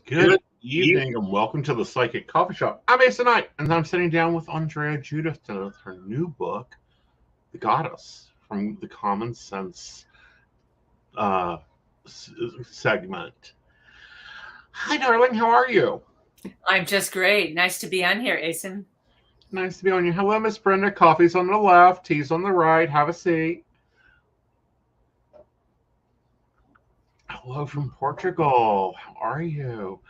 Good evening and welcome to the Psychic Coffee Shop. I'm Aeson Knight, and I'm sitting down with Anodea Judith with her new book, The Goddess, from the Common Sense segment. Hi, darling. How are you? I'm just great. Nice to be on here, Aeson. Nice to be on you. Hello, Miss Brenda. Coffee's on the left, tea's on the right. Have a seat. Hello from Portugal. How are you?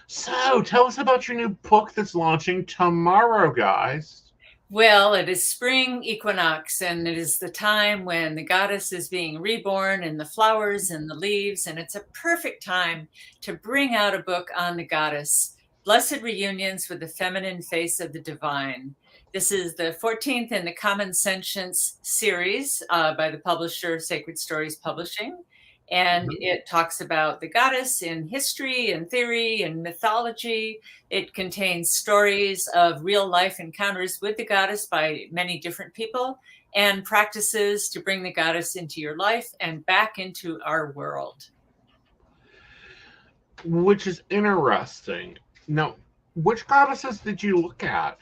So, tell us about your new book that's launching tomorrow, guys. Well, it is spring equinox, and it is the time when the goddess is being reborn in the flowers and the leaves, and it's a perfect time to bring out a book on the goddess, Blessed Reunions with the Feminine Face of the Divine. This is the 14th in the Common Sense series by the publisher Sacred Stories Publishing. And it talks about the goddess in history and theory and mythology. It contains stories of real life encounters with the goddess by many different people and practices to bring the goddess into your life and back into our world. Which is interesting. Now, which goddesses did you look at?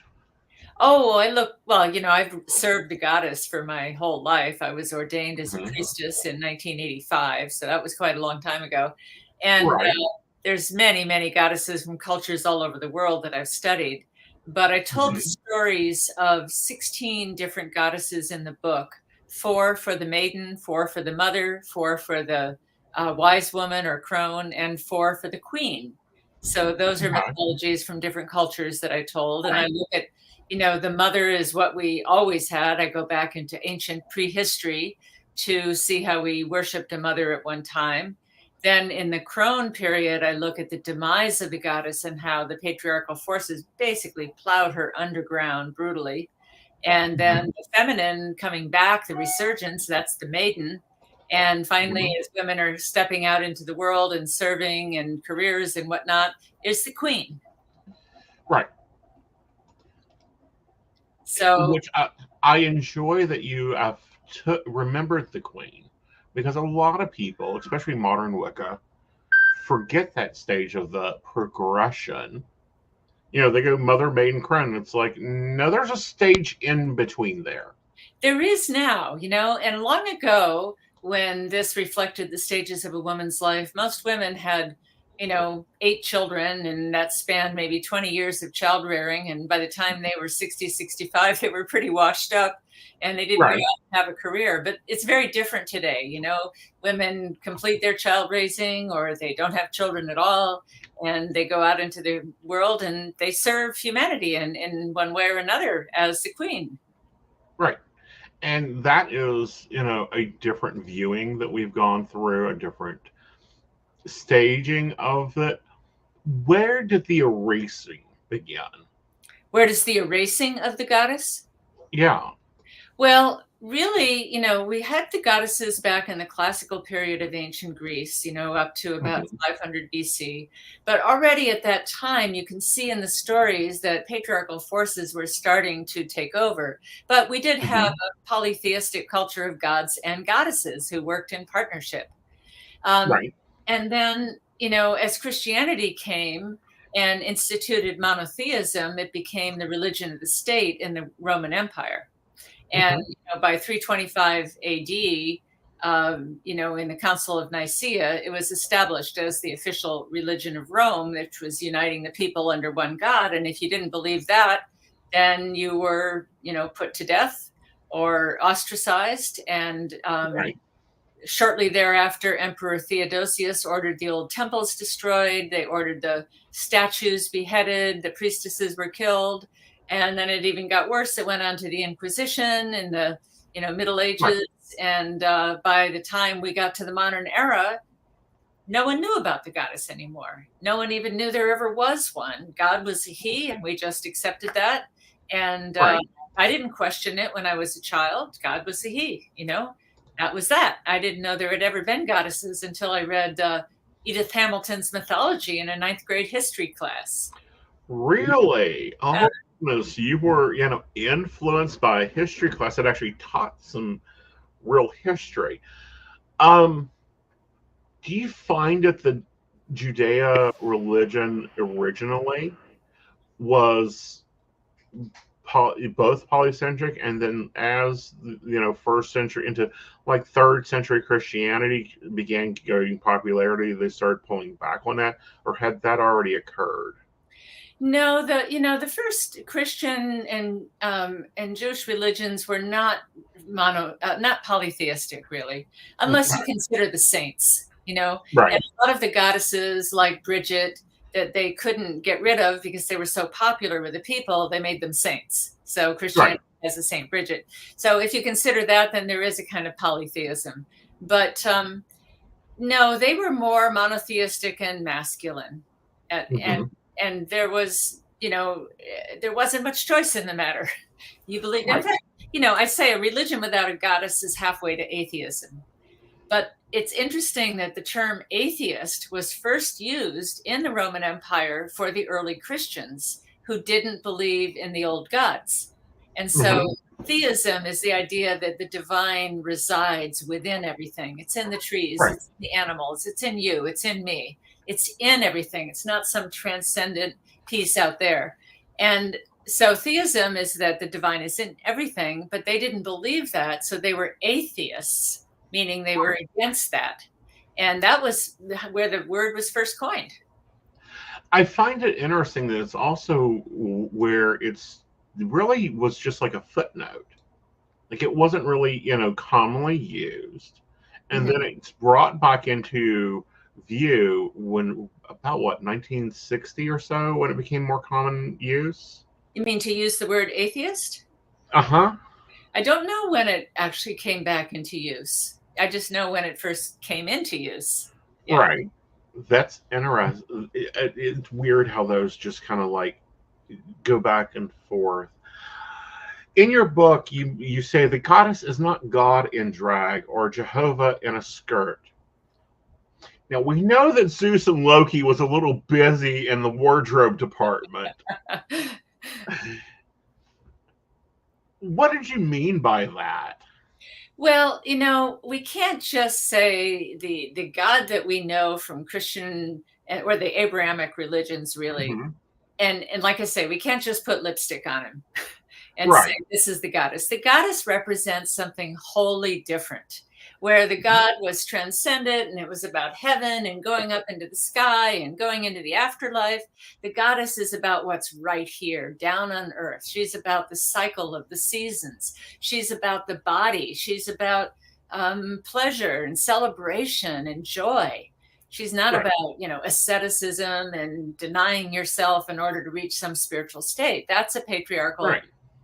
Oh, I've served the goddess for my whole life. I was ordained as a priestess in 1985, so that was quite a long time ago. And there's many, many goddesses from cultures all over the world that I've studied. But I told the stories of 16 different goddesses in the book, 4 for the maiden, 4 for the mother, 4 for the wise woman or crone, and 4 for the queen. So those are mythologies from different cultures that I told. And I look at the mother is what we always had. I go back into ancient prehistory to see how we worshipped a mother at one time. Then in the crone period, I look at the demise of the goddess and how the patriarchal forces basically plowed her underground brutally. And then the feminine coming back, the resurgence, that's the maiden. And finally, as women are stepping out into the world and serving and careers and whatnot, is the queen. Right. So, which I enjoy that you have remembered the queen, because a lot of people, especially modern Wicca, forget that stage of the progression. They go mother, maiden, crone. It's like, no, there's a stage in between there. There is now, and long ago, when this reflected the stages of a woman's life, most women had 8 children, and that spanned maybe 20 years of child rearing. And by the time they were 60, 65, they were pretty washed up and they didn't go out and have a career. But it's very different today. Women complete their child raising, or they don't have children at all, and they go out into the world and they serve humanity in one way or another as the queen. Right. And that is, a different viewing that we've gone through, a different staging of it. Where did the erasing begin? Where does the erasing of the goddess? Yeah. Well, really, we had the goddesses back in the classical period of ancient Greece, up to about 500 BC. But already at that time, you can see in the stories that patriarchal forces were starting to take over. But we did have a polytheistic culture of gods and goddesses who worked in partnership. And then, as Christianity came and instituted monotheism, it became the religion of the state in the Roman Empire. And by 325 AD, in the Council of Nicaea, it was established as the official religion of Rome, which was uniting the people under one God. And if you didn't believe that, then you were, put to death or ostracized. And shortly thereafter, Emperor Theodosius ordered the old temples destroyed. They ordered the statues beheaded. The priestesses were killed. And then it even got worse. It went on to the Inquisition in the Middle Ages. Right. And by the time we got to the modern era, no one knew about the goddess anymore. No one even knew there ever was one. God was a he, and we just accepted that. And right. I didn't question it when I was a child. God was a he, that was that. I didn't know there had ever been goddesses until I read Edith Hamilton's mythology in a 9th grade history class. Really? Oh, goodness. You were, influenced by a history class that actually taught some real history. Do you find that the Judea religion originally was both polycentric, and then as first century into like 3rd century Christianity began gaining popularity, they started pulling back on that, or had that already occurred? No, the first Christian and Jewish religions were not polytheistic, really, unless you consider the saints. Right. And a lot of the goddesses, like Bridget, that they couldn't get rid of because they were so popular with the people, they made them saints. So Christianity has a Saint Bridget. So if you consider that, then there is a kind of polytheism. But no, they were more monotheistic and masculine. And there was, there wasn't much choice in the matter. You believe, in fact, I say a religion without a goddess is halfway to atheism. But it's interesting that the term atheist was first used in the Roman Empire for the early Christians who didn't believe in the old gods. And so theism is the idea that the divine resides within everything. It's in the trees, it's in the animals, it's in you, it's in me. It's in everything. It's not some transcendent piece out there. And so theism is that the divine is in everything, but they didn't believe that. So they were atheists, meaning they were against that. And that was where the word was first coined. I find it interesting that it's also where it's really was just like a footnote. Like it wasn't really, commonly used. And then it's brought back into view when about 1960 or so, when it became more common use. You mean to use the word atheist? I don't know when it actually came back into use. I just know when it first came into use. Yeah. Right. That's interesting. It's weird how those just kind of like go back and forth. In your book, you say the goddess is not God in drag or Jehovah in a skirt. Now, we know that Zeus and Loki was a little busy in the wardrobe department. What did you mean by that? Well, we can't just say the God that we know from Christian or the Abrahamic religions, really. And like I say, we can't just put lipstick on him and say this is the goddess. The goddess represents something wholly different, where the God was transcendent and it was about heaven and going up into the sky and going into the afterlife. The goddess is about what's right here, down on earth. She's about the cycle of the seasons. She's about the body. She's about pleasure and celebration and joy. She's not about, asceticism and denying yourself in order to reach some spiritual state. That's a patriarchal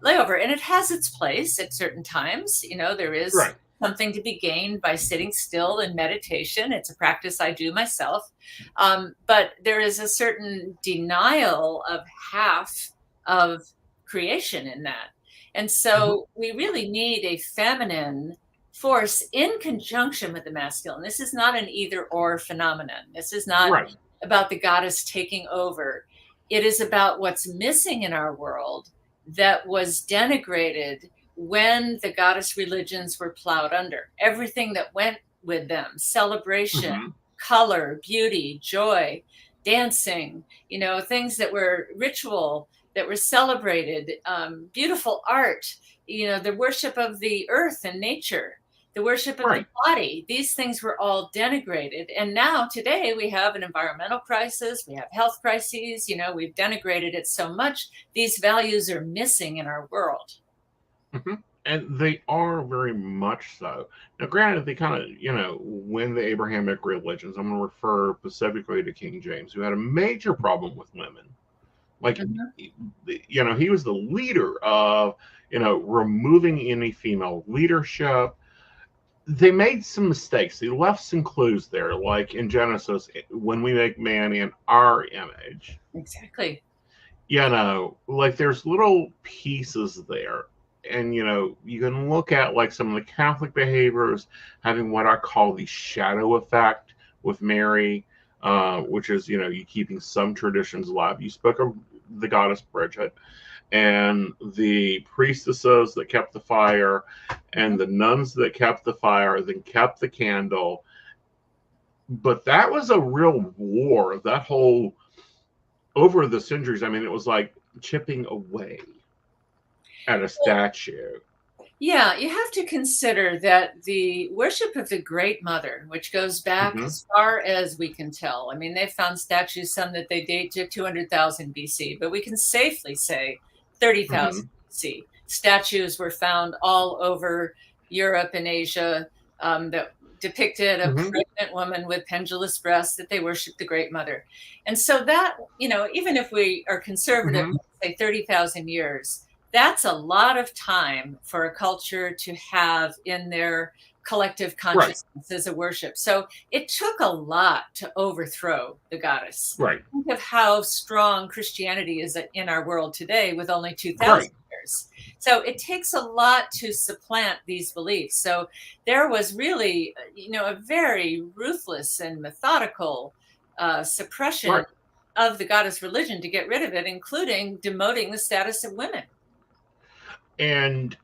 layover. And it has its place at certain times. There is something to be gained by sitting still in meditation. It's a practice I do myself. But there is a certain denial of half of creation in that. And so we really need a feminine force in conjunction with the masculine. This is not an either or phenomenon. This is not about the goddess taking over. It is about what's missing in our world that was denigrated when the goddess religions were plowed under. Everything that went with them, celebration, color, beauty, joy, dancing, things that were ritual, that were celebrated, beautiful art, the worship of the earth and nature, the worship of the body. These things were all denigrated. And now today we have an environmental crisis. We have health crises. We've denigrated it so much. These values are missing in our world. And they are very much so. Now, granted, they kind of, when the Abrahamic religions, I'm going to refer specifically to King James, who had a major problem with women. Like, he was the leader of, removing any female leadership. They made some mistakes. They left some clues there, like in Genesis, when we make man in our image. Exactly. Like there's little pieces there. And, you can look at like some of the Catholic behaviors having what I call the shadow effect with Mary, which is, you keeping some traditions alive. You spoke of the goddess Bridget and the priestesses that kept the fire and the nuns that kept the fire, then kept the candle. But that was a real war, that whole, over the centuries. I mean, it was like chipping away at a statue. Yeah, you have to consider that the worship of the Great Mother, which goes back as far as we can tell. I mean, they've found statues, some that they date to 200,000 BC, but we can safely say 30,000 BC. Statues were found all over Europe and Asia that depicted a pregnant woman with pendulous breasts, that they worshiped the Great Mother. And so that, even if we are conservative, say 30,000 years, that's a lot of time for a culture to have in their collective consciousness as a worship. So it took a lot to overthrow the goddess. Right. Think of how strong Christianity is in our world today with only 2,000 years. So it takes a lot to supplant these beliefs. So there was really, a very ruthless and methodical suppression of the goddess religion to get rid of it, including demoting the status of women. And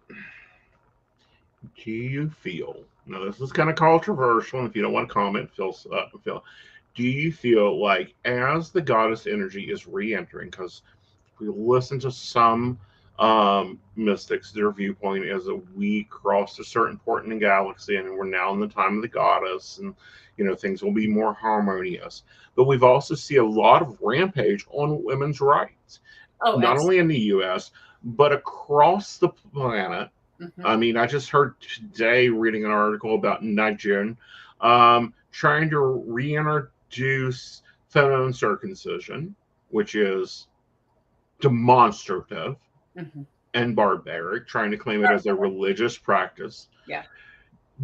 do you feel, now this is kind of controversial, and if you don't want to comment, do you feel like as the goddess energy is re-entering, because we listen to some mystics, their viewpoint is that we crossed a certain point in the galaxy and we're now in the time of the goddess, and things will be more harmonious. But we've also seen a lot of rampage on women's rights, not only in the U.S., but across the planet. I mean, I just heard today, reading an article about Nigeria trying to reintroduce feminine circumcision, which is demonstrative and barbaric, trying to claim it as a religious practice. Yeah.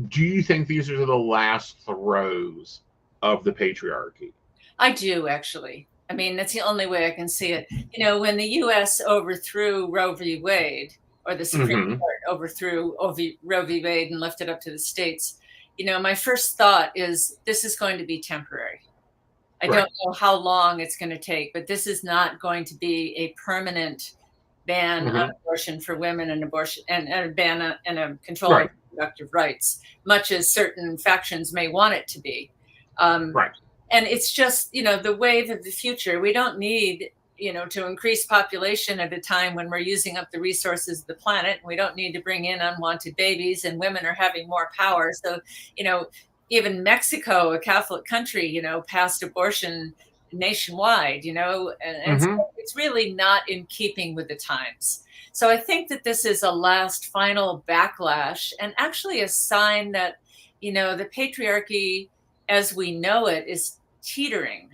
Do you think these are the last throes of the patriarchy? I do, actually. I mean, that's the only way I can see it. When the U.S. overthrew Roe v. Wade, or the Supreme Court overthrew Roe v. Wade and left it up to the states, my first thought is this is going to be temporary. I don't know how long it's going to take, but this is not going to be a permanent ban on abortion for women and abortion and a ban and a control of reproductive rights, much as certain factions may want it to be. And it's just, the wave of the future. We don't need, to increase population at a time when we're using up the resources of the planet. We don't need to bring in unwanted babies, and women are having more power. So, even Mexico, a Catholic country, passed abortion nationwide, and so it's really not in keeping with the times. So I think that this is a last final backlash, and actually a sign that, the patriarchy as we know it is teetering.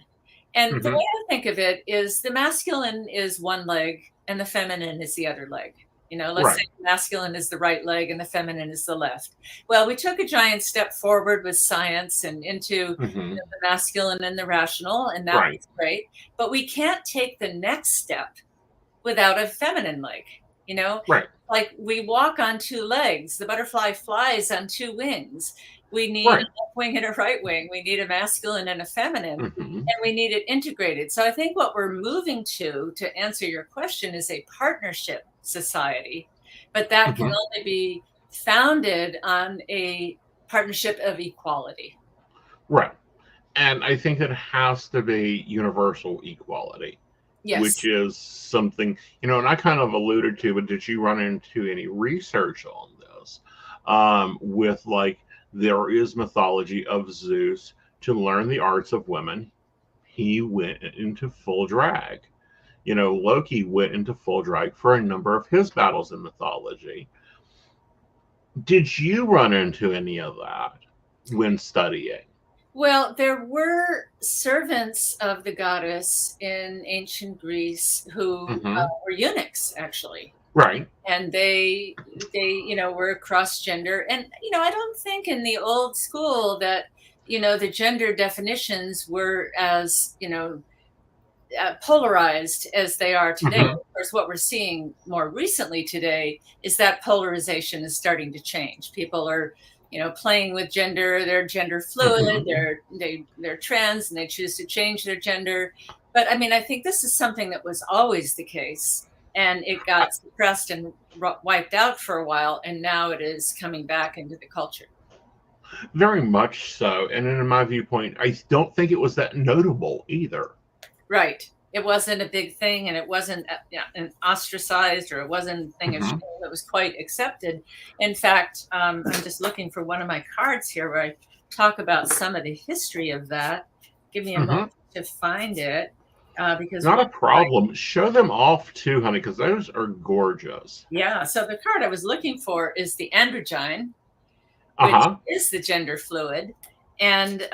And the way I think of it is the masculine is one leg and the feminine is the other leg. Let's say the masculine is the right leg and the feminine is the left. Well, we took a giant step forward with science and into the masculine and the rational, and that was great. But we can't take the next step without a feminine leg. Like we walk on two legs. The butterfly flies on two wings. We need a left wing and a right wing. We need a masculine and a feminine, and we need it integrated. So I think what we're moving to answer your question, is a partnership society, but that can only be founded on a partnership of equality. Right. And I think it has to be universal equality. Yes. Which is something, and I kind of alluded to, but did you run into any research on this? With like, there is mythology of Zeus to learn the arts of women. He went into full drag. Loki went into full drag for a number of his battles in mythology. Did you run into any of that when studying? Well, there were servants of the goddess in ancient Greece who were eunuchs, actually. Right. And they were cross gender. And I don't think in the old school that the gender definitions were as polarized as they are today. Of course, what we're seeing more recently today is that polarization is starting to change. People are playing with gender. They're gender fluid. They're trans, and they choose to change their gender. But I mean, I think this is something that was always the case, and it got suppressed and wiped out for a while, and now it is coming back into the culture. Very much so. And in my viewpoint, I don't think it was that notable either. Right. It wasn't a big thing, and it wasn't an ostracized, or it wasn't a thing of shame. It was quite accepted. In fact, I'm just looking for one of my cards here where I talk about some of the history of that. Give me a moment to find it. Because not a problem. Show them off too, honey, because those are gorgeous. Yeah. So the card I was looking for is the androgyne, which is the gender fluid. And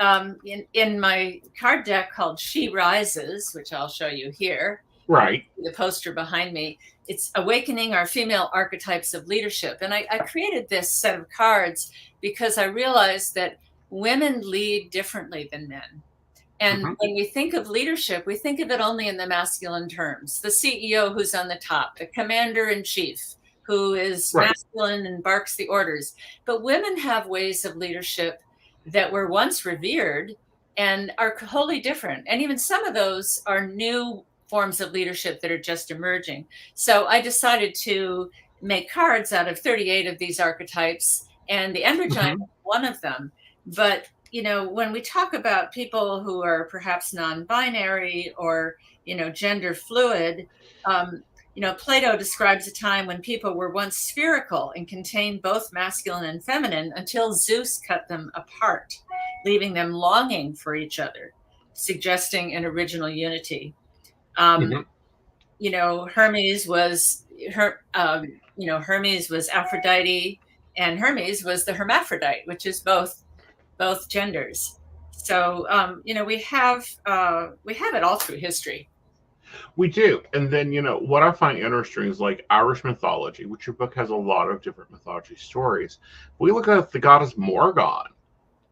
in my card deck called She Rises, which I'll show you here, right, the poster behind me, it's Awakening Our Female Archetypes of Leadership. And I created this set of cards because I realized that women lead differently than men. And when we think of leadership, we think of it only in the masculine terms. The CEO who's on the top, the commander-in-chief who is masculine and barks the orders. But women have ways of leadership that were once revered and are wholly different. And even some of those are new forms of leadership that are just emerging. So I decided to make cards out of 38 of these archetypes, and the androgyne is one of them. But when we talk about people who are perhaps non-binary or, gender fluid, Plato describes a time when people were once spherical and contained both masculine and feminine until Zeus cut them apart, leaving them longing for each other, suggesting an original unity. Hermes was Hermes was Aphrodite, and Hermes was the hermaphrodite, which is both genders. So we have it all through history. We do. And then, what I find interesting is like Irish mythology, which your book has a lot of different mythology stories. We look at the goddess Morgan.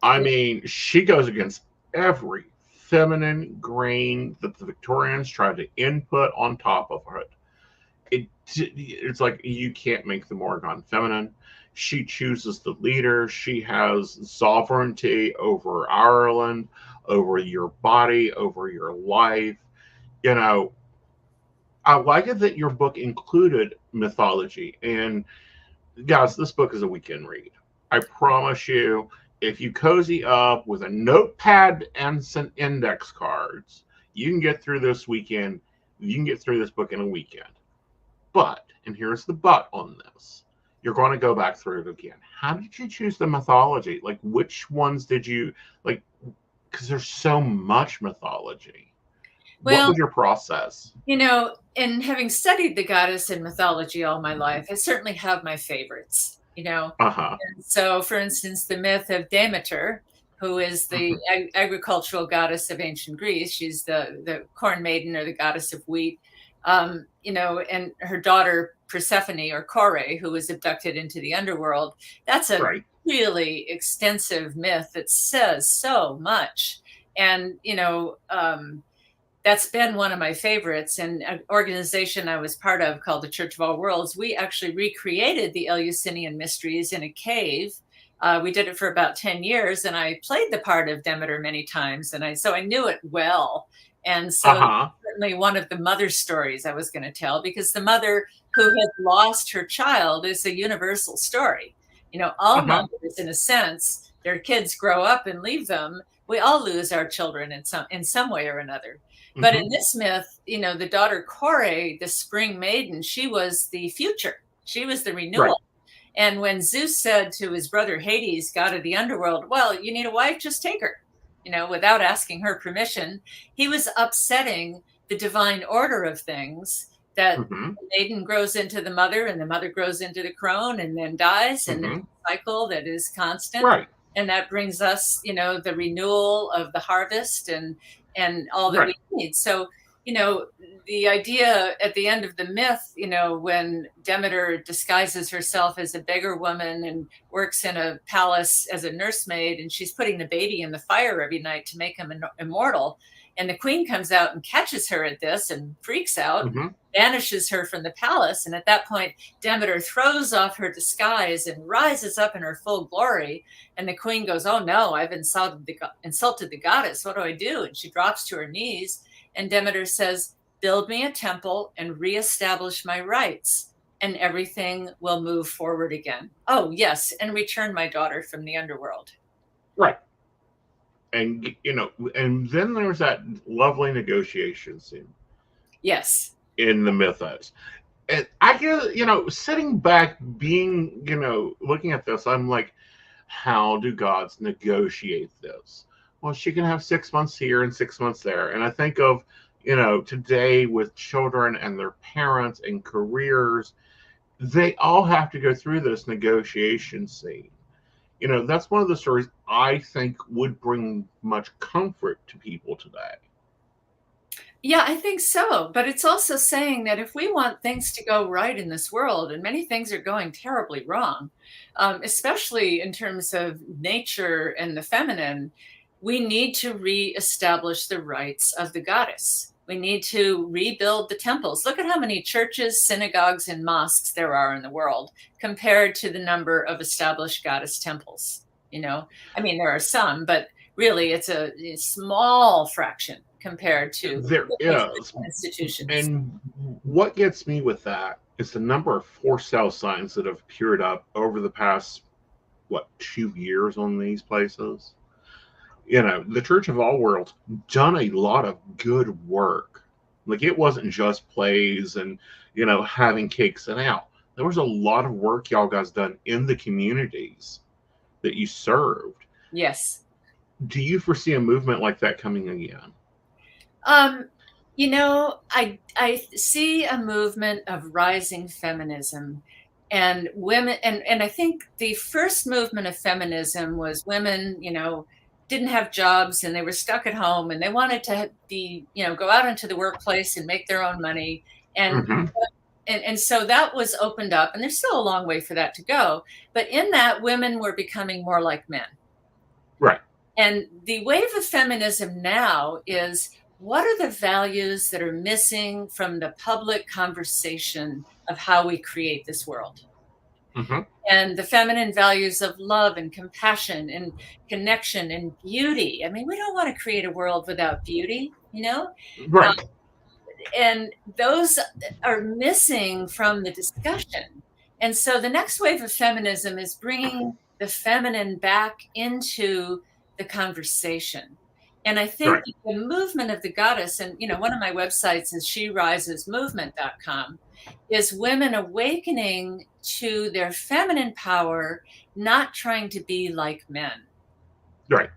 I mean, she goes against every feminine grain that the Victorians tried to input on top of her. It's like you can't make the Morgan feminine. She chooses the leader. She has sovereignty over Ireland, over your body, over your life. I like it that your book included mythology. And guys, this book is a weekend read. I promise you, if you cozy up with a notepad and some index cards, you can get through this weekend. You can get through this book in a weekend. But, and here's the but on this, you're going to go back through it again. How did you choose the mythology? Like, which ones did you, like, because there's so much mythology. Well, what was your process? In having studied the goddess in mythology all my life, I certainly have my favorites, And so, for instance, the myth of Demeter, who is the agricultural goddess of ancient Greece. She's the corn maiden, or the goddess of wheat, and her daughter Persephone, or Kore, who was abducted into the underworld. That's a really extensive myth that says so much. And, that's been one of my favorites. And an organization I was part of called the Church of All Worlds, we actually recreated the Eleusinian mysteries in a cave. We did it for about 10 years, and I played the part of Demeter many times. And so I knew it well. And so certainly one of the mother stories I was going to tell, because the mother who had lost her child is a universal story. All mothers, in a sense, their kids grow up and leave them. We all lose our children in some way or another. But in this myth, the daughter Kore, the spring maiden, she was the future. She was the renewal. And when Zeus said to his brother Hades, god of the underworld, well, you need a wife, just take her, without asking her permission, he was upsetting the divine order of things that the maiden grows into the mother, and the mother grows into the crone, and then dies, and there's a cycle that is constant. Right. And that brings us, the renewal of the harvest and all that we need. So, the idea at the end of the myth, when Demeter disguises herself as a beggar woman and works in a palace as a nursemaid, and she's putting the baby in the fire every night to make him immortal. And the queen comes out and catches her at this and freaks out, banishes her from the palace. And at that point, Demeter throws off her disguise and rises up in her full glory. And the queen goes, "Oh no, I've insulted the goddess. What do I do?" And she drops to her knees. And Demeter says, "Build me a temple and reestablish my rights, and everything will move forward again. Oh, yes, and return my daughter from the underworld." Right. And, and then there's that lovely negotiation scene. Yes. In the mythos. And I guess, sitting back, being, looking at this, I'm like, how do gods negotiate this? Well, she can have 6 months here and 6 months there. And I think of, today with children and their parents and careers, they all have to go through this negotiation scene. That's one of the stories I think would bring much comfort to people today. Yeah, I think so. But it's also saying that if we want things to go right in this world, and many things are going terribly wrong, especially in terms of nature and the feminine, we need to reestablish the rights of the goddess. We need to rebuild the temples. Look at how many churches, synagogues, and mosques there are in the world compared to the number of established goddess temples. There are some, but really it's a small fraction compared to there is institutions. And what gets me with that is the number of for sale signs that have appeared up over the past 2 years on these places. The Church of All Worlds done a lot of good work. Like, it wasn't just plays and having cakes and out. There was a lot of work y'all guys done in the communities that you served. Yes. Do you foresee a movement like that coming again? I see a movement of rising feminism and women. And I think the first movement of feminism was women, didn't have jobs and they were stuck at home and they wanted to be, go out into the workplace and make their own money. And so that was opened up, and there's still a long way for that to go. But in that, women were becoming more like men. Right. And the wave of feminism now is, what are the values that are missing from the public conversation of how we create this world? And the feminine values of love and compassion and connection and beauty. We don't want to create a world without beauty, Right. And those are missing from the discussion. And so the next wave of feminism is bringing the feminine back into the conversation. And I think the movement of the goddess, and one of my websites is sherisesmovement.com, is women awakening to their feminine power, not trying to be like men. Right.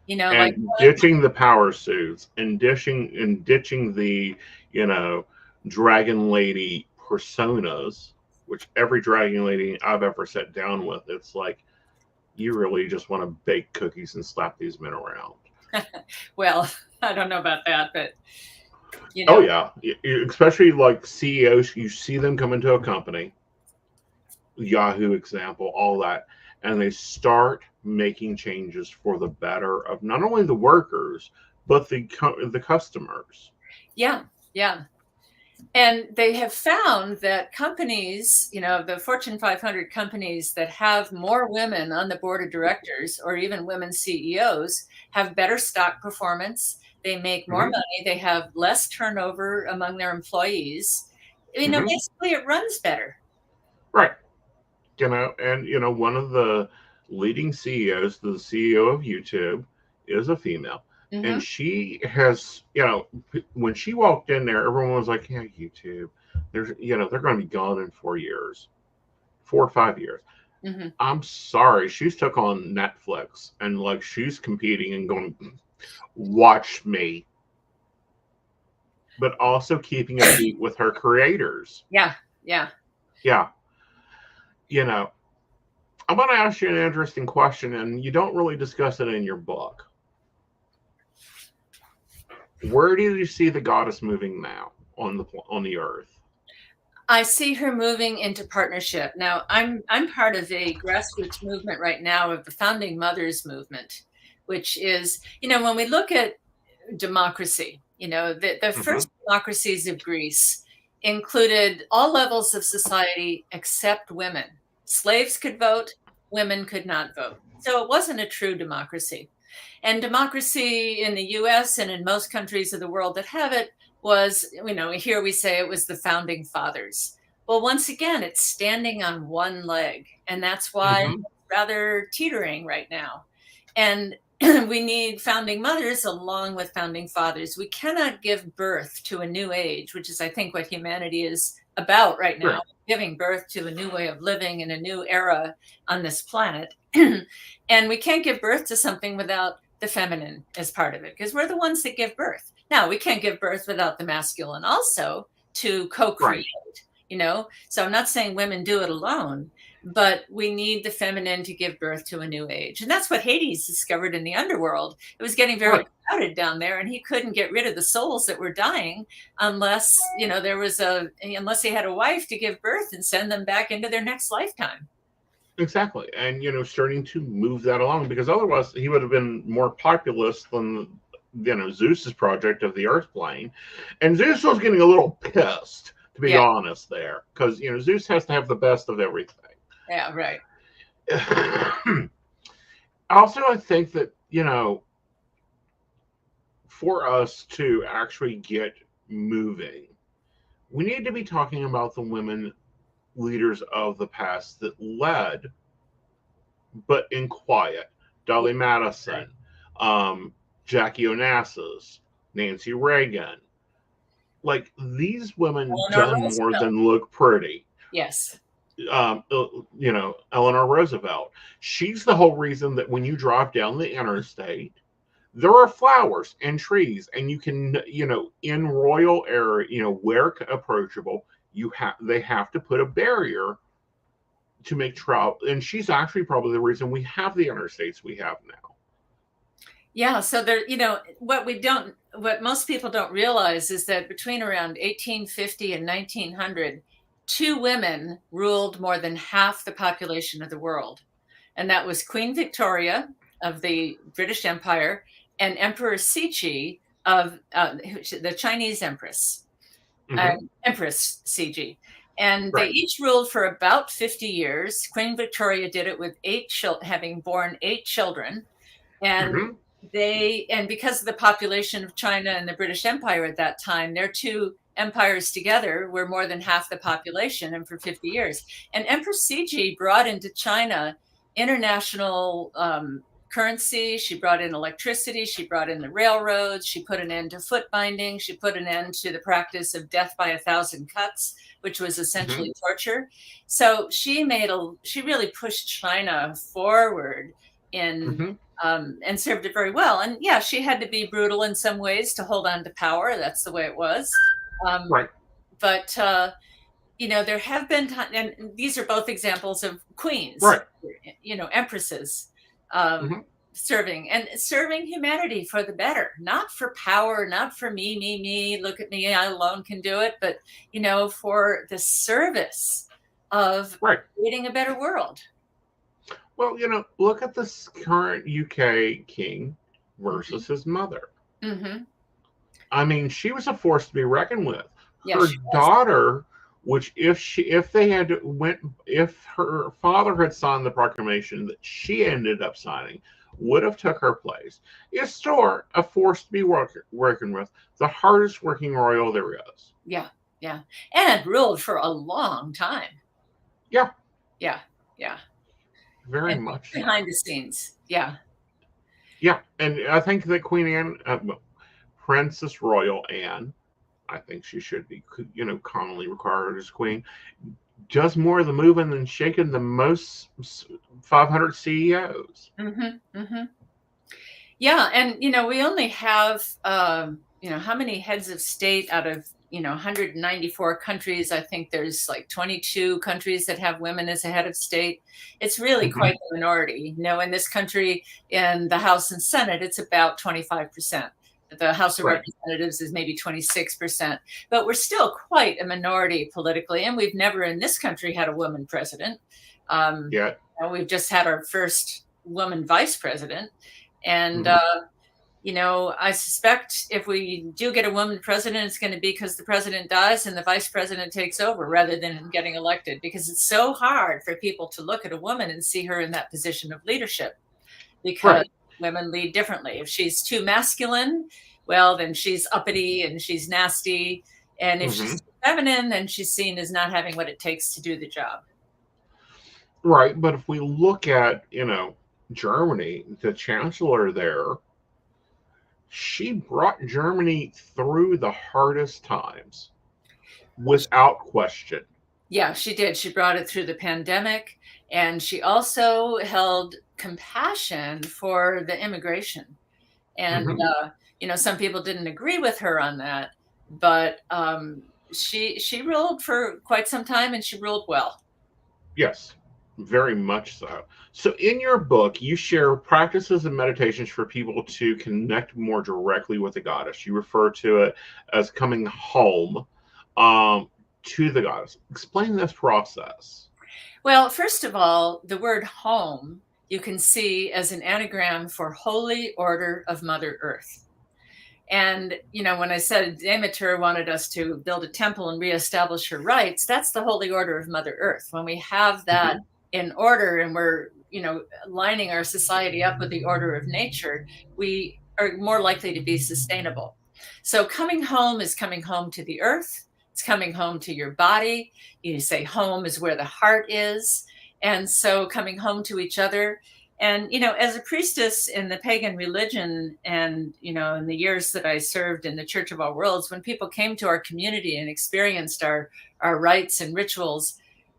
And ditching the power suits and ditching the, dragon lady personas, which every dragon lady I've ever sat down with, it's like, you really just want to bake cookies and slap these men around. Well, I don't know about that, but Oh yeah, especially like CEOs, you see them come into a company, Yahoo example, all that, and they start making changes for the better of not only the workers but the customers. Yeah. And they have found that companies, the Fortune 500 companies that have more women on the board of directors, or even women CEOs, have better stock performance. They make more money. They have less turnover among their employees. Basically it runs better. Right. And one of the leading CEOs, the CEO of YouTube, is a female. And she has, when she walked in there, everyone was like, yeah, YouTube, they're going to be gone in 4 years, 4 or 5 years. I'm sorry. She's took on Netflix and she's competing and going, watch me. but also keeping a beat with her creators. Yeah. Yeah. I'm going to ask you an interesting question, and you don't really discuss it in your book. Where do you see the goddess moving now on the earth? I see her moving into partnership. Now, I'm part of a grassroots movement right now of the Founding Mothers movement, which is, when we look at democracy, the first democracies of Greece included all levels of society except women. Slaves could vote, women could not vote. So it wasn't a true democracy. And democracy in the US and in most countries of the world that have it was, here we say it was the founding fathers. Well, once again, it's standing on one leg. And that's why it's rather teetering right now. And we need founding mothers along with founding fathers. We cannot give birth to a new age, which is, I think, what humanity is about right now, giving birth to a new way of living in a new era on this planet. And we can't give birth to something without the feminine as part of it, because we're the ones that give birth. Now, we can't give birth without the masculine also to co-create, So I'm not saying women do it alone, but we need the feminine to give birth to a new age. And that's what Hades discovered in the underworld. It was getting very crowded down there, and he couldn't get rid of the souls that were dying unless, unless he had a wife to give birth and send them back into their next lifetime. Exactly. And, starting to move that along, because otherwise he would have been more populist than, Zeus's project of the Earth plane. And Zeus was getting a little pissed, to be honest there, because, Zeus has to have the best of everything. Yeah, right. Also, I think that, for us to actually get moving, we need to be talking about the women leaders of the past that led, but in quiet. Dolly Madison, Jackie Onassis, Nancy Reagan. Like, these women done more than look pretty. Yes. Eleanor Roosevelt. She's the whole reason that when you drive down the interstate, there are flowers and trees, and you can, in royal area, where approachable, they have to put a barrier to make travel. And she's actually probably the reason we have the interstates we have now. Yeah. So there, what most people don't realize is that between around 1850 and 1900, 2 women ruled more than half the population of the world. And that was Queen Victoria of the British Empire and Emperor Cixi of the Chinese Empress. Empress Cixi. And they each ruled for about 50 years. Queen Victoria did it with having born 8 children. And because of the population of China and the British Empire at that time, their 2 empires together were more than half the population, and for 50 years. And Empress Cixi brought into China international currency. She brought in electricity. She brought in the railroads. She put an end to foot binding. She put an end to the practice of death by 1,000 cuts, which was essentially torture. So she really pushed China forward in and served it very well. And yeah, she had to be brutal in some ways to hold on to power. That's the way it was. But there have been and these are both examples of queens, empresses, serving humanity for the better, not for power, not for me, look at me, I alone can do it, but for the service of creating a better world. Well, look at this current UK king versus his mother. I mean, she was a force to be reckoned with. Her daughter, which if her father had signed the proclamation that she ended up signing, would have took her place, is still a force to be reckoned with. The hardest working royal there is. Yeah. And ruled for a long time. Yeah. Very and much behind the scenes. Yeah. And I think that Queen Anne, Princess Royal Anne, I think she should be, commonly regarded as queen, does more of the moving than shaking the most 500 CEOs. Yeah, and we only have how many heads of state out of 194 countries? I think there's like 22 countries that have women as a head of state. It's really quite the minority. In this country, in the House and Senate, it's about 25%. The House of Representatives is maybe 26%, but we're still quite a minority politically. And we've never in this country had a woman president. We've just had our first woman vice president. And, I suspect if we do get a woman president, it's going to be because the president dies and the vice president takes over rather than getting elected, because it's so hard for people to look at a woman and see her in that position of leadership, because women lead differently. If she's too masculine, well, then she's uppity and she's nasty. And if she's feminine, then she's seen as not having what it takes to do the job. Right. But if we look at, Germany, the chancellor there, she brought Germany through the hardest times without question. Yeah, she did. She brought it through the pandemic, and she also held compassion for the immigration. And, some people didn't agree with her on that, but she ruled for quite some time, and she ruled well. Yes, very much so. So in your book, you share practices and meditations for people to connect more directly with the goddess. You refer to it as coming home to the goddess. Explain this process. Well, first of all, the word home you can see as an anagram for Holy Order of Mother Earth. And, when I said Demeter wanted us to build a temple and reestablish her rights, that's the Holy Order of Mother Earth. When we have that in order and we're, lining our society up with the order of nature, we are more likely to be sustainable. So coming home is coming home to the earth. It's coming home to your body. You say home is where the heart is. And so coming home to each other. And, as a priestess in the pagan religion and, in the years that I served in the Church of All Worlds, when people came to our community and experienced our rites and rituals,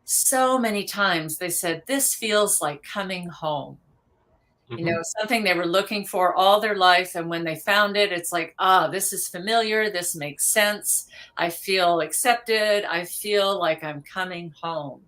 so many times they said, this feels like coming home. Something they were looking for all their life. And when they found it, it's like, this is familiar. This makes sense. I feel accepted. I feel like I'm coming home.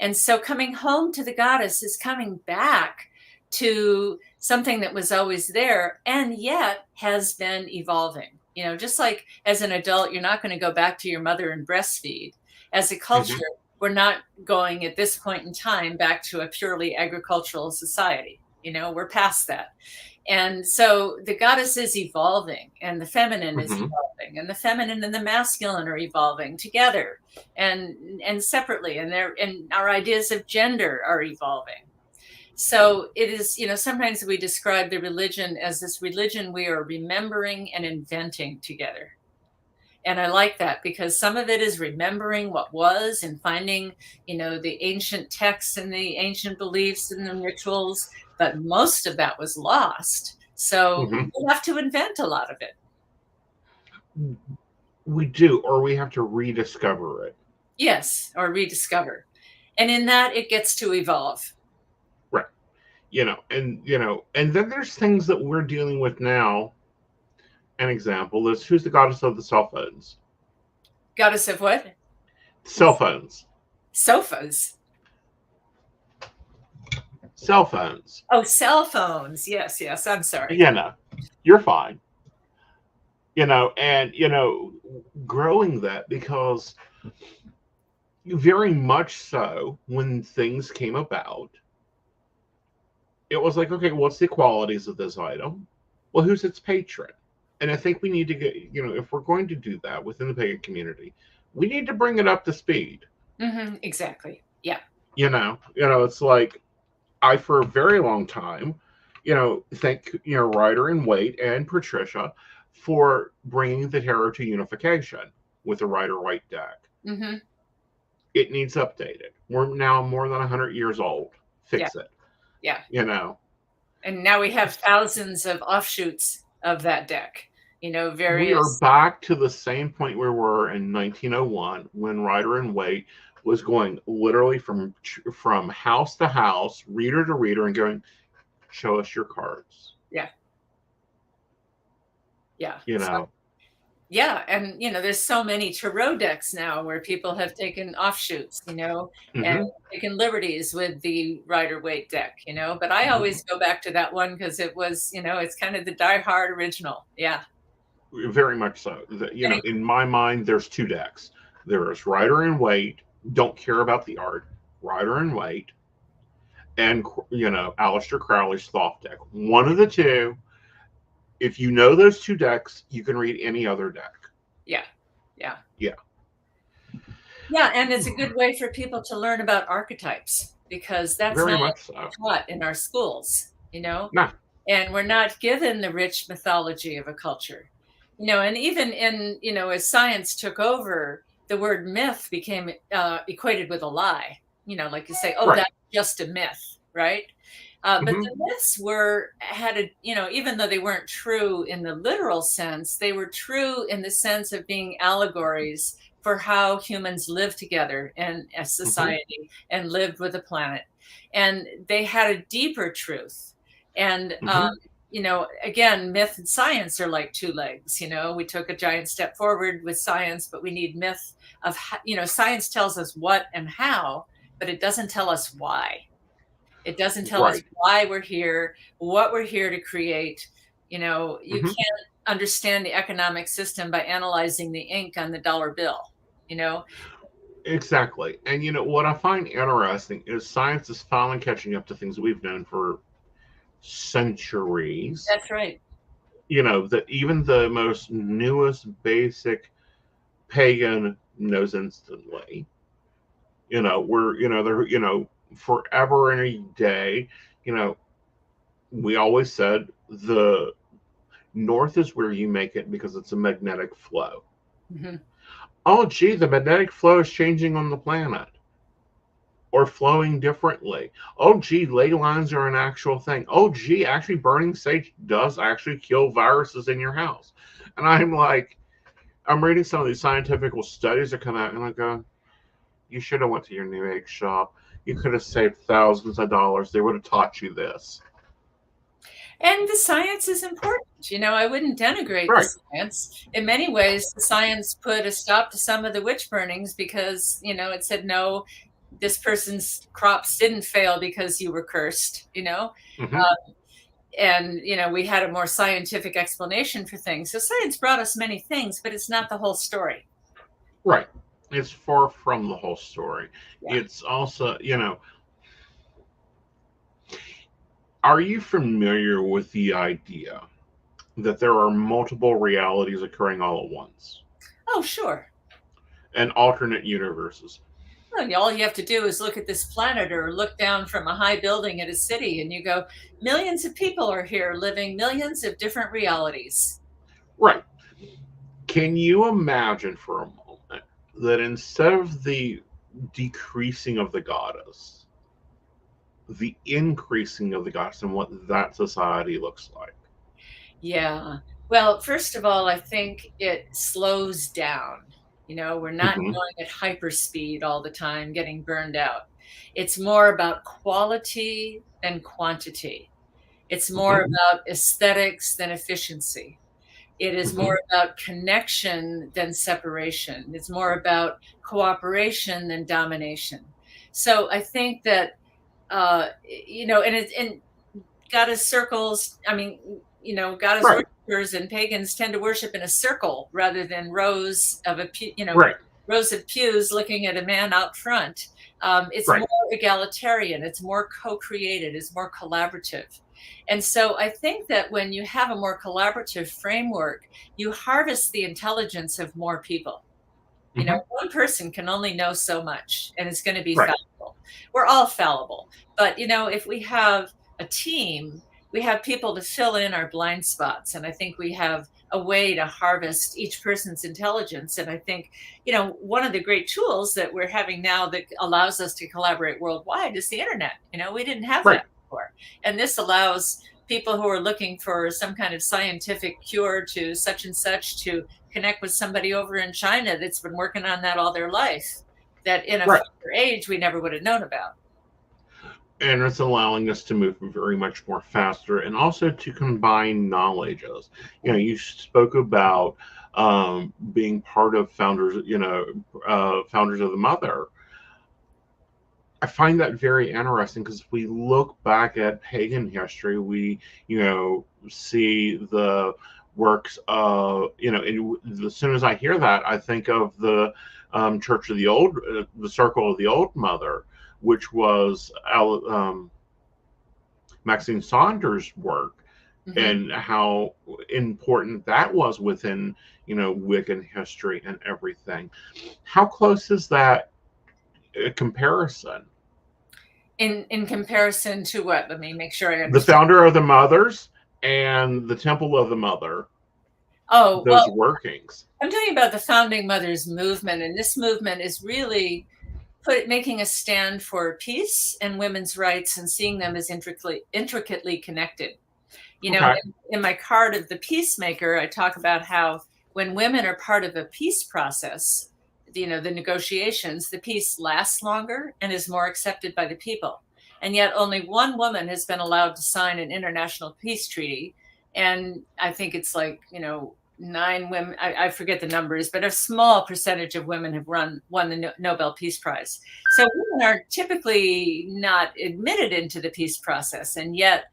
And so coming home to the goddess is coming back to something that was always there and yet has been evolving. Just like as an adult, you're not going to go back to your mother and breastfeed. As a culture, we're not going at this point in time back to a purely agricultural society. We're past that. And so the goddess is evolving, and the feminine is evolving, and the feminine and the masculine are evolving together and separately, and our ideas of gender are evolving. So it is, sometimes we describe the religion as this religion we are remembering and inventing together. And I like that because some of it is remembering what was and finding, the ancient texts and the ancient beliefs and the rituals, but most of that was lost. So we have to invent a lot of it. We do, or we have to rediscover it. Yes, or rediscover. And in that, it gets to evolve. Right. And then there's things that we're dealing with now. An example is, who's the goddess of the cell phones? Goddess of what? Cell phones. Sofas. Cell phones. Oh, cell phones. Yes. I'm sorry. You're fine. Growing that, because very much so when things came about, it was like, okay, what's the qualities of this item? Well, who's its patron? And I think we need to get, if we're going to do that within the pagan community, we need to bring it up to speed. Exactly. Yeah. It's like, I, for a very long time, thank, Rider and Waite and Patricia for bringing the tarot to unification with the Rider Waite deck. It needs updated. We're now more than 100 years old. Fix it. Yeah. And now we have thousands of offshoots of that deck. Various. We are back to the same point we were in 1901 when Rider and Waite was going literally from house to house, reader to reader, and going, show us your cards. Yeah. So Yeah, and there's so many tarot decks now where people have taken offshoots, and taken liberties with the Rider-Waite deck, But I always go back to that one because it was, it's kind of the die-hard original. Yeah. Very much so. In my mind, there's two decks. There is Rider and Waite. Don't care about the art. Rider and Waite, and Aleister Crowley's Thoth deck. One of the two. If you know those two decks, you can read any other deck. Yeah. And it's a good way for people to learn about archetypes, because that's very not much so taught in our schools, No. And we're not given the rich mythology of a culture, and even in, as science took over, the word myth became equated with a lie, like you say, right. That's just a myth, right? But the myths had even though they weren't true in the literal sense, they were true in the sense of being allegories for how humans lived together in a society and lived with the planet. And they had a deeper truth. And, again, myth and science are like two legs. We took a giant step forward with science, but we need myth of, science tells us what and how, but it doesn't tell us why. It doesn't tell us why we're here, what we're here to create. You can't understand the economic system by analyzing the ink on the dollar bill, Exactly. And what I find interesting is science is finally catching up to things that we've known for centuries. That's right. That even the most newest basic pagan knows instantly. They're, forever and a day, we always said the north is where you make it because it's a magnetic flow. Oh, gee, the magnetic flow is changing on the planet or flowing differently. Oh, gee, ley lines are an actual thing. Oh, gee, actually burning sage does actually kill viruses in your house. And I'm reading some of these scientific studies that come out, and I go, you should have went to your New Age shop. You could have saved thousands of dollars. They would have taught you this. And the science is important. I wouldn't denigrate the science. In many ways, the science put a stop to some of the witch burnings because, it said, no, this person's crops didn't fail because you were cursed, and, we had a more scientific explanation for things. So science brought us many things, but it's not the whole story. Right. It's far from the whole story. Yeah. It's also, are you familiar with the idea that there are multiple realities occurring all at once? Oh, sure. And alternate universes. Well, all you have to do is look at this planet or look down from a high building at a city and you go, millions of people are here living millions of different realities. Right. Can you imagine for a moment that instead of the decreasing of the goddess, the increasing of the goddess and what that society looks like? Yeah. Well, first of all, I think it slows down. We're not going at hyperspeed all the time, getting burned out. It's more about quality than quantity. It's more about aesthetics than efficiency. It is more about connection than separation. It's more about cooperation than domination. So I think that, and goddess circles, goddess worshipers and pagans tend to worship in a circle rather than rows of rows of pews looking at a man out front. It's more egalitarian. It's more co-created. It's more collaborative. And so I think that when you have a more collaborative framework, you harvest the intelligence of more people. One person can only know so much, and it's going to be fallible. We're all fallible. But, if we have a team, we have people to fill in our blind spots. And I think we have a way to harvest each person's intelligence. And I think, one of the great tools that we're having now that allows us to collaborate worldwide is the internet. We didn't have that before. And this allows people who are looking for some kind of scientific cure to such and such to connect with somebody over in China that's been working on that all their life, that in a future age we never would have known about. And it's allowing us to move very much more faster and also to combine knowledges. You spoke about being part of founders, founders of the Mother. I find that very interesting because if we look back at pagan history, we, see the works of, and as soon as I hear that, I think of the Church of the Circle of the Old Mother, which was Maxine Saunders' work, and how important that was within, Wiccan history and everything. How close is that comparison? In comparison to what? Let me make sure I understand. The founder of the Mothers and the Temple of the Mother. Oh, those workings. I'm talking about the Founding Mothers movement, and this movement is really making a stand for peace and women's rights and seeing them as intricately connected. In my card of the peacemaker, I talk about how when women are part of a peace process, the negotiations, the peace lasts longer and is more accepted by the people. And yet only one woman has been allowed to sign an international peace treaty. And I think it's like, 9 women, I forget the numbers, but a small percentage of women have won the Nobel Peace Prize. So women are typically not admitted into the peace process. And yet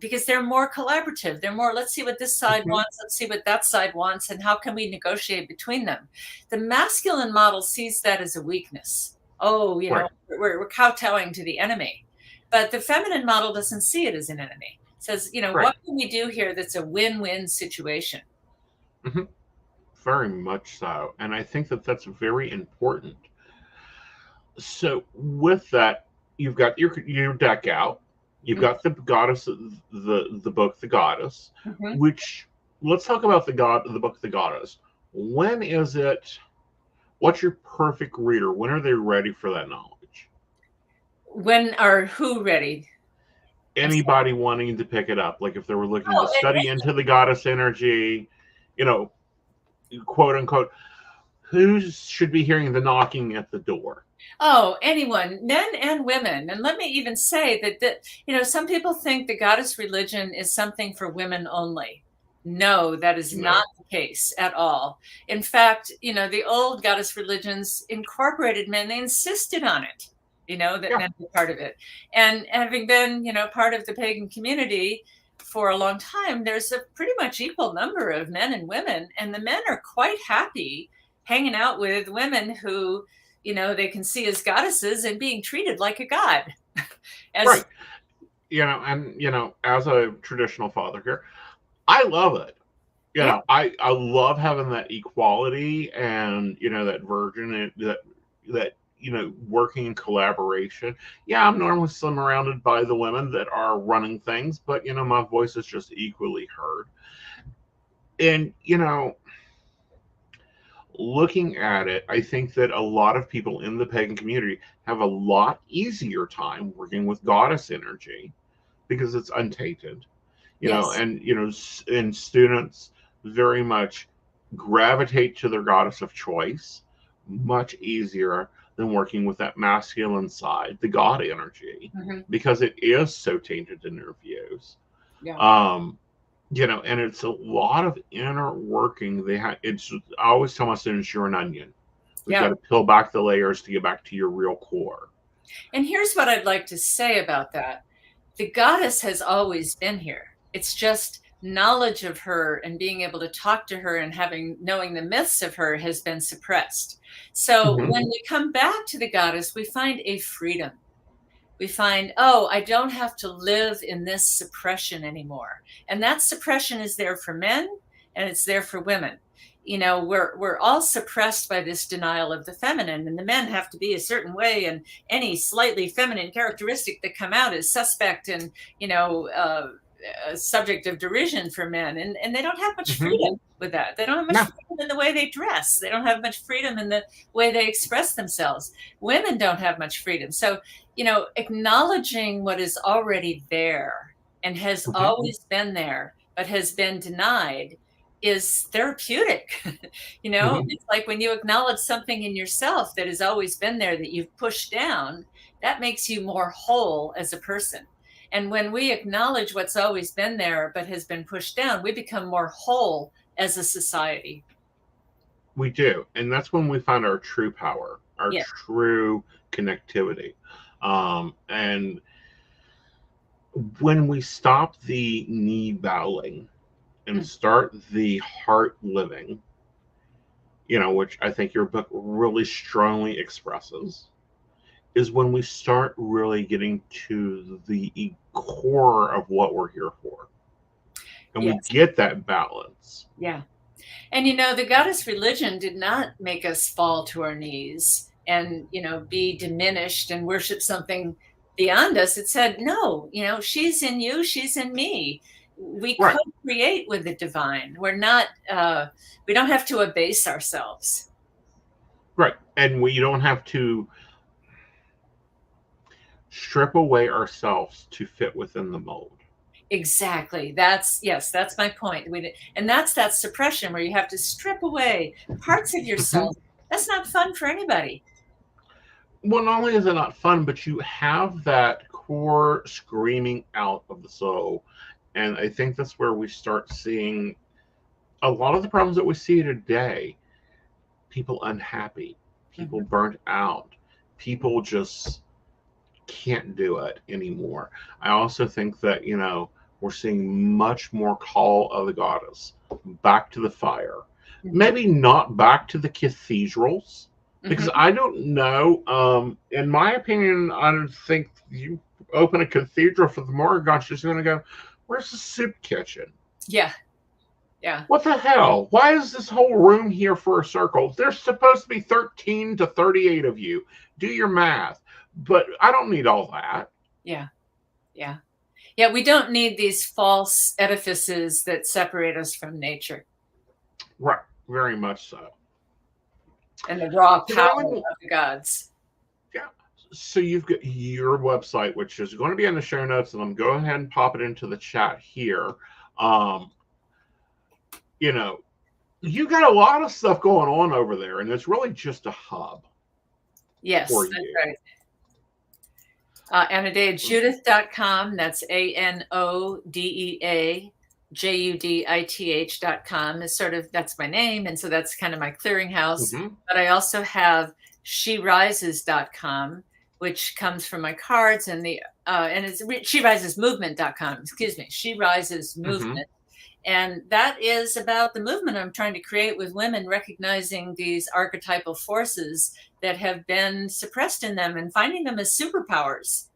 because they're more collaborative. They're more, let's see what this side wants, let's see what that side wants, and how can we negotiate between them? The masculine model sees that as a weakness. Oh, we're kowtowing to the enemy. But the feminine model doesn't see it as an enemy. It says, what can we do here that's a win-win situation? Very much so. And I think that that's very important. So with that, you've got your deck out. You've got the goddess, the book, The Goddess, which, let's talk about the book, The Goddess. When is it? What's your perfect reader? When are they ready for that knowledge? When are who ready? Anybody wanting to pick it up, like if they were looking to study into the goddess energy, quote unquote, who should be hearing the knocking at the door? Oh, anyone, men and women. And let me even say that some people think the goddess religion is something for women only. No, that is not the case at all. In fact, the old goddess religions incorporated men. They insisted on it, that men were part of it. And having been, part of the pagan community for a long time, there's a pretty much equal number of men and women. And the men are quite happy hanging out with women who, they can see as goddesses and being treated like a god. Right. As a traditional father here, I love it. I love having that equality and, that virgin, that working in collaboration. Yeah, I'm normally surrounded by the women that are running things, but, my voice is just equally heard. And, looking at it, I think that a lot of people in the pagan community have a lot easier time working with goddess energy because it's untainted, and students very much gravitate to their goddess of choice much easier than working with that masculine side, the god energy, because it is so tainted in their views. And it's a lot of inner working. I always tell my students, you're an onion. We've got to peel back the layers to get back to your real core. And here's what I'd like to say about that. The goddess has always been here. It's just knowledge of her and being able to talk to her and knowing the myths of her has been suppressed. So when we come back to the goddess, we find a freedom. We find, I don't have to live in this suppression anymore. And that suppression is there for men and it's there for women. We're all suppressed by this denial of the feminine, and the men have to be a certain way, and any slightly feminine characteristic that come out is suspect and, a subject of derision for men. And they don't have much freedom with that. They don't have much freedom in the way they dress. They don't have much freedom in the way they express themselves. Women don't have much freedom. So, acknowledging what is already there and has always been there, but has been denied, is therapeutic. It's like when you acknowledge something in yourself that has always been there that you've pushed down, that makes you more whole as a person. And when we acknowledge what's always been there but has been pushed down, we become more whole as a society. We do. And that's when we find our true power, our true connectivity. And when we stop the knee bowing and start the heart living, which I think your book really strongly expresses, is when we start really getting to the core of what we're here for. And we get that balance. Yeah. And, the goddess religion did not make us fall to our knees and, be diminished and worship something beyond us. It said, no, she's in you, she's in me. We co-create with the divine. We're not, we don't have to abase ourselves. Right. And we don't have to strip away ourselves to fit within the mold. Exactly. That's my point. And that's that suppression where you have to strip away parts of yourself. That's not fun for anybody. Well, not only is it not fun, but you have that core screaming out of the soul. And I think that's where we start seeing a lot of the problems that we see today. People unhappy, people burnt out, people just can't do it anymore. I also think that, we're seeing much more call of the goddess back to the fire. Maybe not back to the cathedrals, because I don't know. In my opinion, I don't think you open a cathedral for the Morrigan, she's going to go, where's the soup kitchen? Yeah. What the hell? Why is this whole room here for a circle? There's supposed to be 13 to 38 of you. Do your math. But I don't need all that. Yeah. We don't need these false edifices that separate us from nature. Right. Very much so. And the raw power of the gods. Yeah. So you've got your website, which is going to be in the show notes, and I'm going ahead and pop it into the chat here. You got a lot of stuff going on over there, and it's really just a hub. Yes, that's right. AnodeaJudith.com. That's ANODEAJUDITH.com is that's my name. And so that's kind of my clearinghouse. But I also have SheRises.com, which comes from my cards, and it's SheRisesMovement.com. Excuse me. She Rises Movement. And that is about the movement I'm trying to create with women, recognizing these archetypal forces that have been suppressed in them and finding them as superpowers.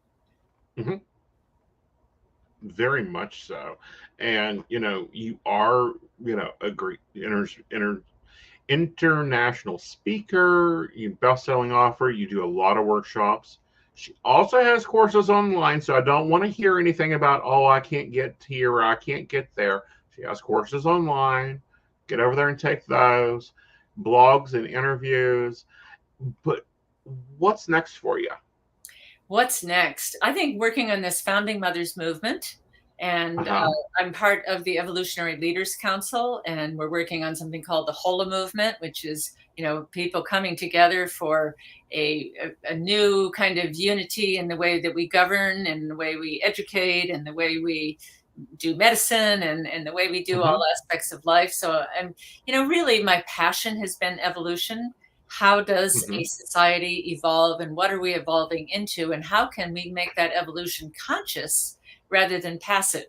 Very much so. And, you are, a great international speaker, you best-selling author, you do a lot of workshops. She also has courses online, so I don't want to hear anything about, I can't get here or I can't get there. She has courses online. Get over there and take those. Blogs and interviews. But what's next for you? What's next? I think working on this Founding Mothers movement. And I'm part of the Evolutionary Leaders Council, and we're working on something called the Hola Movement, which is, people coming together for a new kind of unity in the way that we govern and the way we educate and the way we do medicine and the way we do all aspects of life. So really my passion has been evolution. How does a society evolve, and what are we evolving into, and how can we make that evolution conscious rather than passive?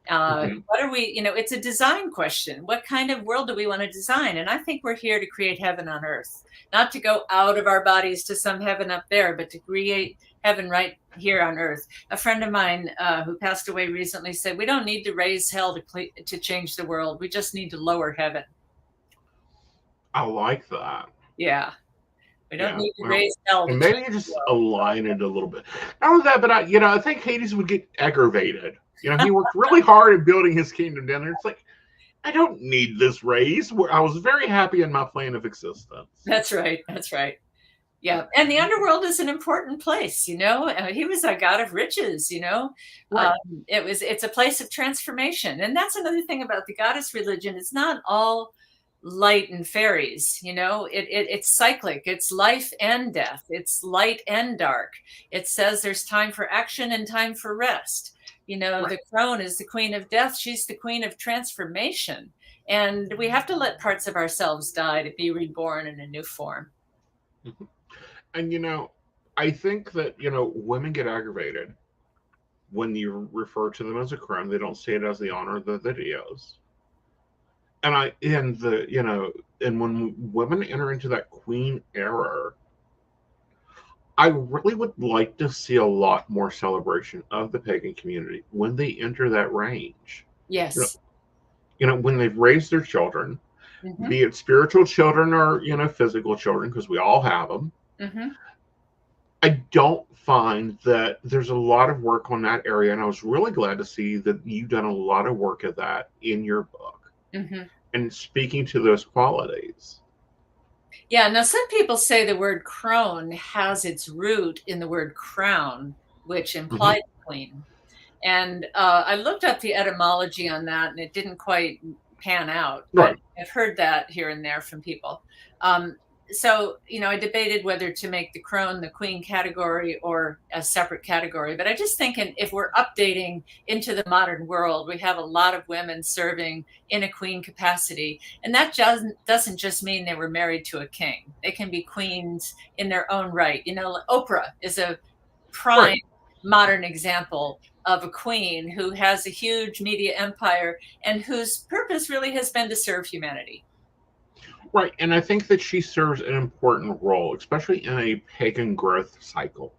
What are we, it's a design question. What kind of world do we want to design? And I think we're here to create heaven on earth, not to go out of our bodies to some heaven up there, but to create heaven right here on earth. A friend of mine who passed away recently said, we don't need to raise hell to change the world. We just need to lower heaven. I like that. Yeah. We don't need to raise hell. And maybe you just align it a little bit. Not only that, but I think Hades would get aggravated. He worked really hard at building his kingdom down there. It's like, I don't need this raise. I was very happy in my plane of existence. That's right. Yeah. And the underworld is an important place, he was a god of riches, Right. It's a place of transformation. And that's another thing about the goddess religion. It's not all light and fairies. It's cyclic. It's life and death. It's light and dark. It says there's time for action and time for rest. Right. The crone is the queen of death. She's the queen of transformation. And we have to let parts of ourselves die to be reborn in a new form. And, I think that, women get aggravated when you refer to them as a crone. They don't see it as the honor of the videos. And when women enter into that queen era, I really would like to see a lot more celebration of the pagan community when they enter that range. Yes. When they've raised their children, be it spiritual children or, physical children, because we all have them. I don't find that there's a lot of work on that area. And I was really glad to see that you've done a lot of work of that in your book. And speaking to those qualities. Yeah, now some people say the word crone has its root in the word crown, which implied queen. And I looked up the etymology on that, and it didn't quite pan out. But I've heard that here and there from people. So, I debated whether to make the crone the queen category or a separate category. But I just think if we're updating into the modern world, we have a lot of women serving in a queen capacity. And that doesn't just mean they were married to a king. They can be queens in their own right. Oprah is a prime modern example of a queen who has a huge media empire and whose purpose really has been to serve humanity. Right, and I think that she serves an important role, especially in a pagan growth cycle,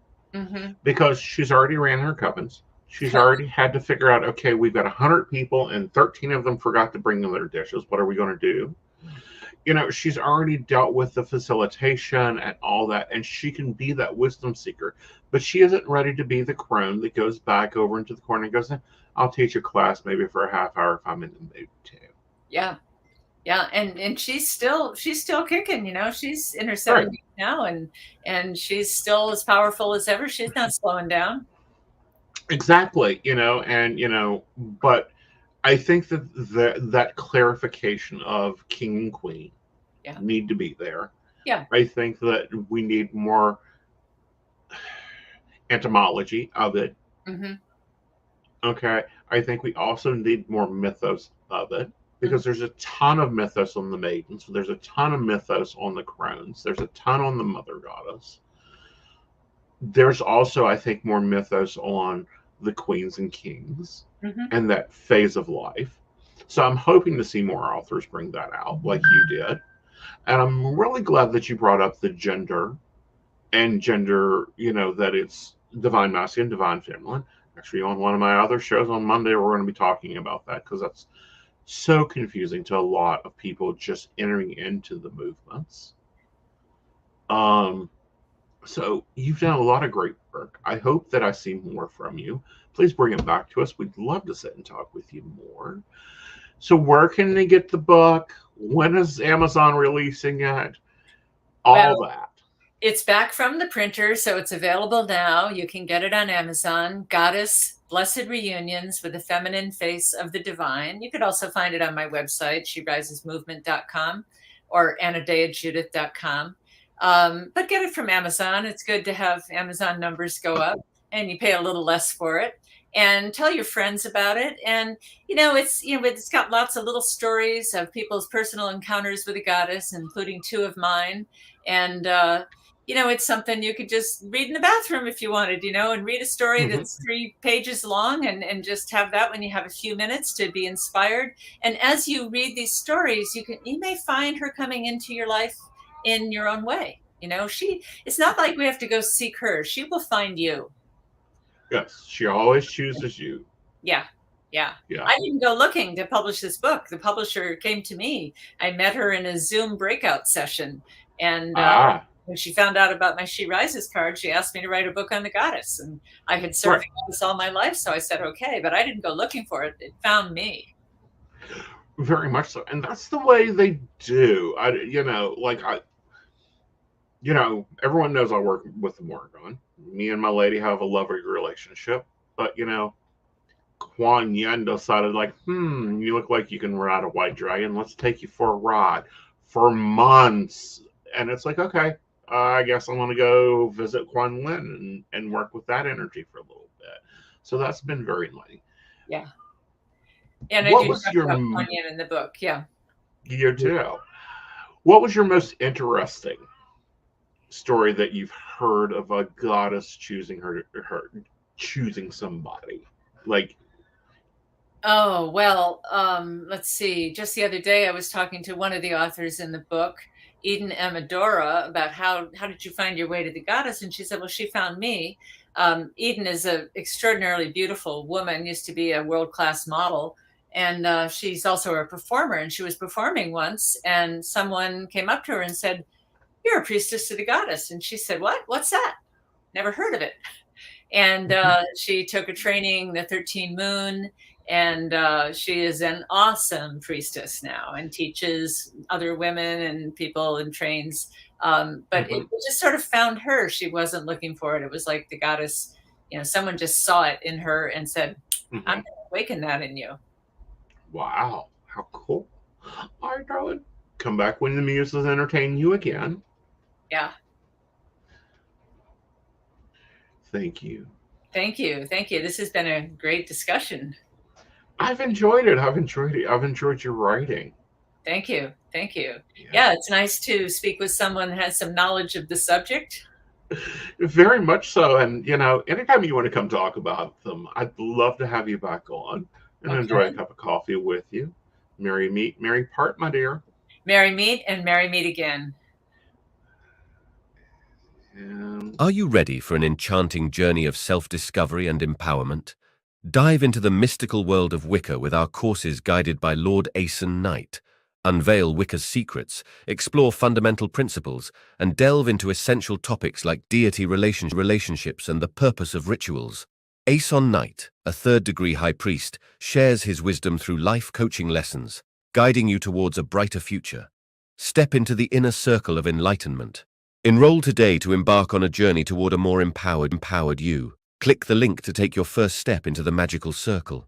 because she's already ran her covens. She's already had to figure out, okay, we've got 100 people and 13 of them forgot to bring them their dishes. What are we going to do? She's already dealt with the facilitation and all that, and she can be that wisdom seeker. But she isn't ready to be the crone that goes back over into the corner and goes, I'll teach a class maybe for a half hour if I'm in the mood to. Yeah. Yeah, and she's still kicking, she's in her 70s now, and she's still as powerful as ever. She's not slowing down. Exactly, but I think that clarification of king and queen need to be there. Yeah. I think that we need more etymology of it. Okay. I think we also need more mythos of it. Because there's a ton of mythos on the maidens. There's a ton of mythos on the crones. There's a ton on the mother goddess. There's also, I think, more mythos on the queens and kings and that phase of life. So I'm hoping to see more authors bring that out like you did. And I'm really glad that you brought up the gender and gender, that it's divine masculine, divine feminine. Actually, on one of my other shows on Monday, we're going to be talking about that because that's so confusing to a lot of people just entering into the movements. So you've done a lot of great work. I hope that I see more from you. Please bring it back to us. We'd love to sit and talk with you more. So where can they get the book? When is Amazon releasing it? All that. It's back from the printer, so it's available now. You can get it on Amazon. Goddess Blessed Reunions with the Feminine Face of the Divine. You could also find it on my website, sherisesmovement.com or anodeajudith.com. But get it from Amazon. It's good to have Amazon numbers go up and you pay a little less for it. And tell your friends about it. And, it's got lots of little stories of people's personal encounters with the goddess, including 2 of mine. And, it's something you could just read in the bathroom if you wanted, and read a story that's 3 pages long and just have that when you have a few minutes to be inspired. And as you read these stories, you may find her coming into your life in your own way. It's not like we have to go seek her. She will find you. Yes, she always chooses you. Yeah. I didn't go looking to publish this book. The publisher came to me. I met her in a Zoom breakout session. And when she found out about my She Rises card, she asked me to write a book on the goddess. And I had served this all my life, so I said, okay. But I didn't go looking for it. It found me. Very much so. And that's the way they do. Everyone knows I work with the Morgon. Me and my lady have a lovely relationship. But, Kuan Yin decided, like, you look like you can ride a white dragon. Let's take you for a ride for months. And it's like, okay, I guess I'm going to go visit Kuan Yin and work with that energy for a little bit. So that's been very enlightening. Yeah. And I What do was talk your about Kuan Yin in the book. Yeah. year too? What was your most interesting story that you've heard of a goddess choosing her choosing somebody? Like, Oh, well, let's see. Just the other day, I was talking to one of the authors in the book, Eden Amadora, about how did you find your way to the goddess? And she said, well, she found me. Eden is an extraordinarily beautiful woman, used to be a world-class model. And she's also a performer. And she was performing once, and someone came up to her and said, you're a priestess to the goddess. And she said, what? What's that? Never heard of it. And she took a training, the 13 Moon, and she is an awesome priestess now and teaches other women and people and trains. But it just sort of found her. She wasn't looking for it. It was like the goddess, someone just saw it in her and said, I'm going to awaken that in you. Wow, how cool. All right, darling. Come back when the muses entertain you again. Yeah. Thank you. Thank you. Thank you. This has been a great discussion. I've enjoyed it. I've enjoyed your writing. Thank you. Thank you. Yeah, it's nice to speak with someone who has some knowledge of the subject. Very much so. And, anytime you want to come talk about them, I'd love to have you back on and enjoy a cup of coffee with you. Merry meet, merry part, my dear. Merry meet and merry meet again. Are you ready for an enchanting journey of self-discovery and empowerment? Dive into the mystical world of Wicca with our courses guided by Lord Aeson Knight. Unveil Wicca's secrets, explore fundamental principles, and delve into essential topics like deity relationships and the purpose of rituals. Aeson Knight, a third-degree high priest, shares his wisdom through life coaching lessons, guiding you towards a brighter future. Step into the inner circle of enlightenment. Enroll today to embark on a journey toward a more empowered you. Click the link to take your first step into the magical circle.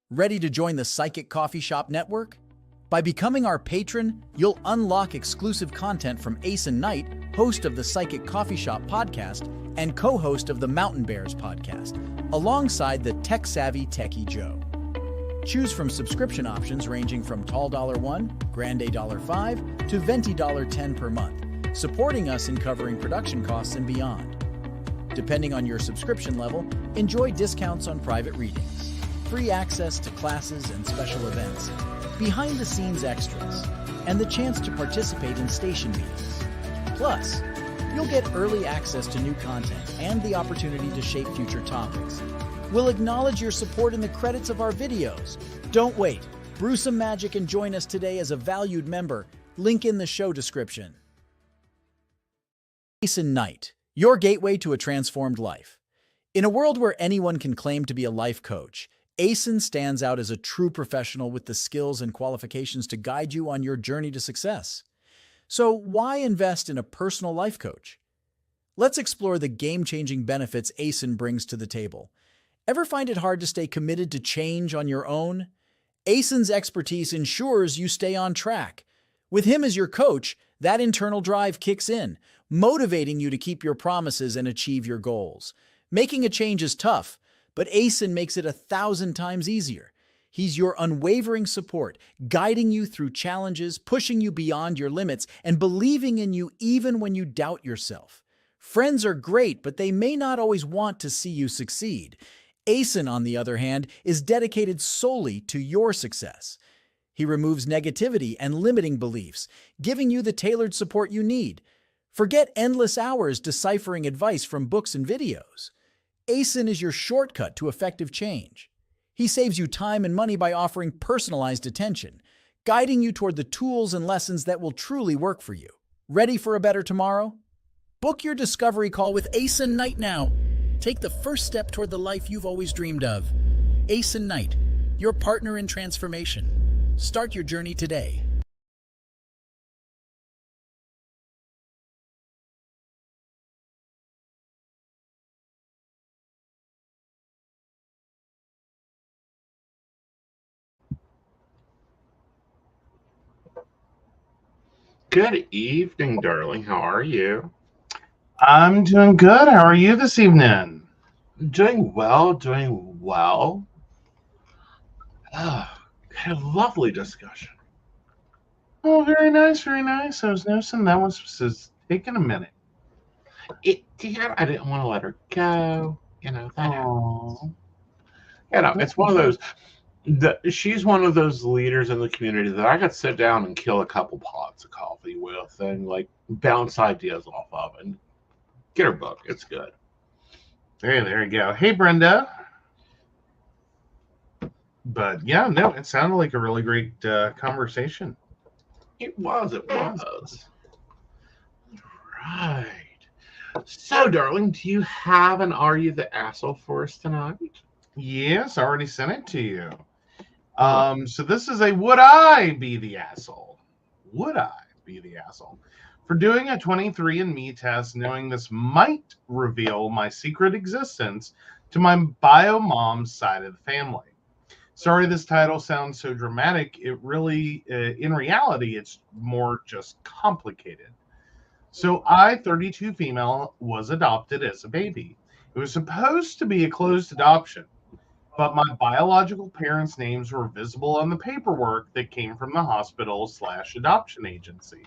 Ready to join the Psychic Coffee Shop Network? By becoming our patron, you'll unlock exclusive content from Aeson Knight, host of the Psychic Coffee Shop podcast and co-host of the Mountain Bears podcast, alongside the tech-savvy Techie Joe. Choose from subscription options ranging from Tall $1, Grande $5, to Venti $10 per month, supporting us in covering production costs and beyond. Depending on your subscription level, enjoy discounts on private readings, free access to classes and special events, behind-the-scenes extras, and the chance to participate in station meetings. Plus, you'll get early access to new content and the opportunity to shape future topics. We'll acknowledge your support in the credits of our videos. Don't wait. Brew some magic and join us today as a valued member. Link in the show description. Aeson Knight, your gateway to a transformed life. In a world where anyone can claim to be a life coach, Aeson stands out as a true professional with the skills and qualifications to guide you on your journey to success. So why invest in a personal life coach? Let's explore the game-changing benefits Aeson brings to the table. Ever find it hard to stay committed to change on your own? Aeson's expertise ensures you stay on track. With him as your coach, that internal drive kicks in, motivating you to keep your promises and achieve your goals. Making a change is tough, but Aeson makes it 1,000 times easier. He's your unwavering support, guiding you through challenges, pushing you beyond your limits, and believing in you even when you doubt yourself. Friends are great, but they may not always want to see you succeed. Aeson, on the other hand, is dedicated solely to your success. He removes negativity and limiting beliefs, giving you the tailored support you need. Forget endless hours deciphering advice from books and videos. Aeson is your shortcut to effective change. He saves you time and money by offering personalized attention, guiding you toward the tools and lessons that will truly work for you. Ready for a better tomorrow? Book your discovery call with Aeson Knight now. Take the first step toward the life you've always dreamed of. Aeson Knight, your partner in transformation. Start your journey today. Good evening, darling. How are you? I'm doing good. How are you this evening? Doing well, doing well. Had a lovely discussion. Oh, very nice, very nice. I was noticing that one was taking a minute. It did. I didn't want to let her go. You know, that happens. You know, it's one of those. She's one of those leaders in the community that I could sit down and kill a couple pots of coffee with and like bounce ideas off of and get her book. It's good. There you go. Hey, Brenda. But yeah, no, it sounded like a really great conversation. It was. Right. So, darling, do you have an Are You the Asshole for us tonight? Yes, I already sent it to you. So this is a Would I Be the Asshole? Would I be the asshole? For doing a 23andMe test, knowing this might reveal my secret existence to my bio mom's side of the family. Sorry, this title sounds so dramatic. It really, in reality, it's more just complicated. So I, 32 female, was adopted as a baby. It was supposed to be a closed adoption, but my biological parents' names were visible on the paperwork that came from the hospital/adoption agency.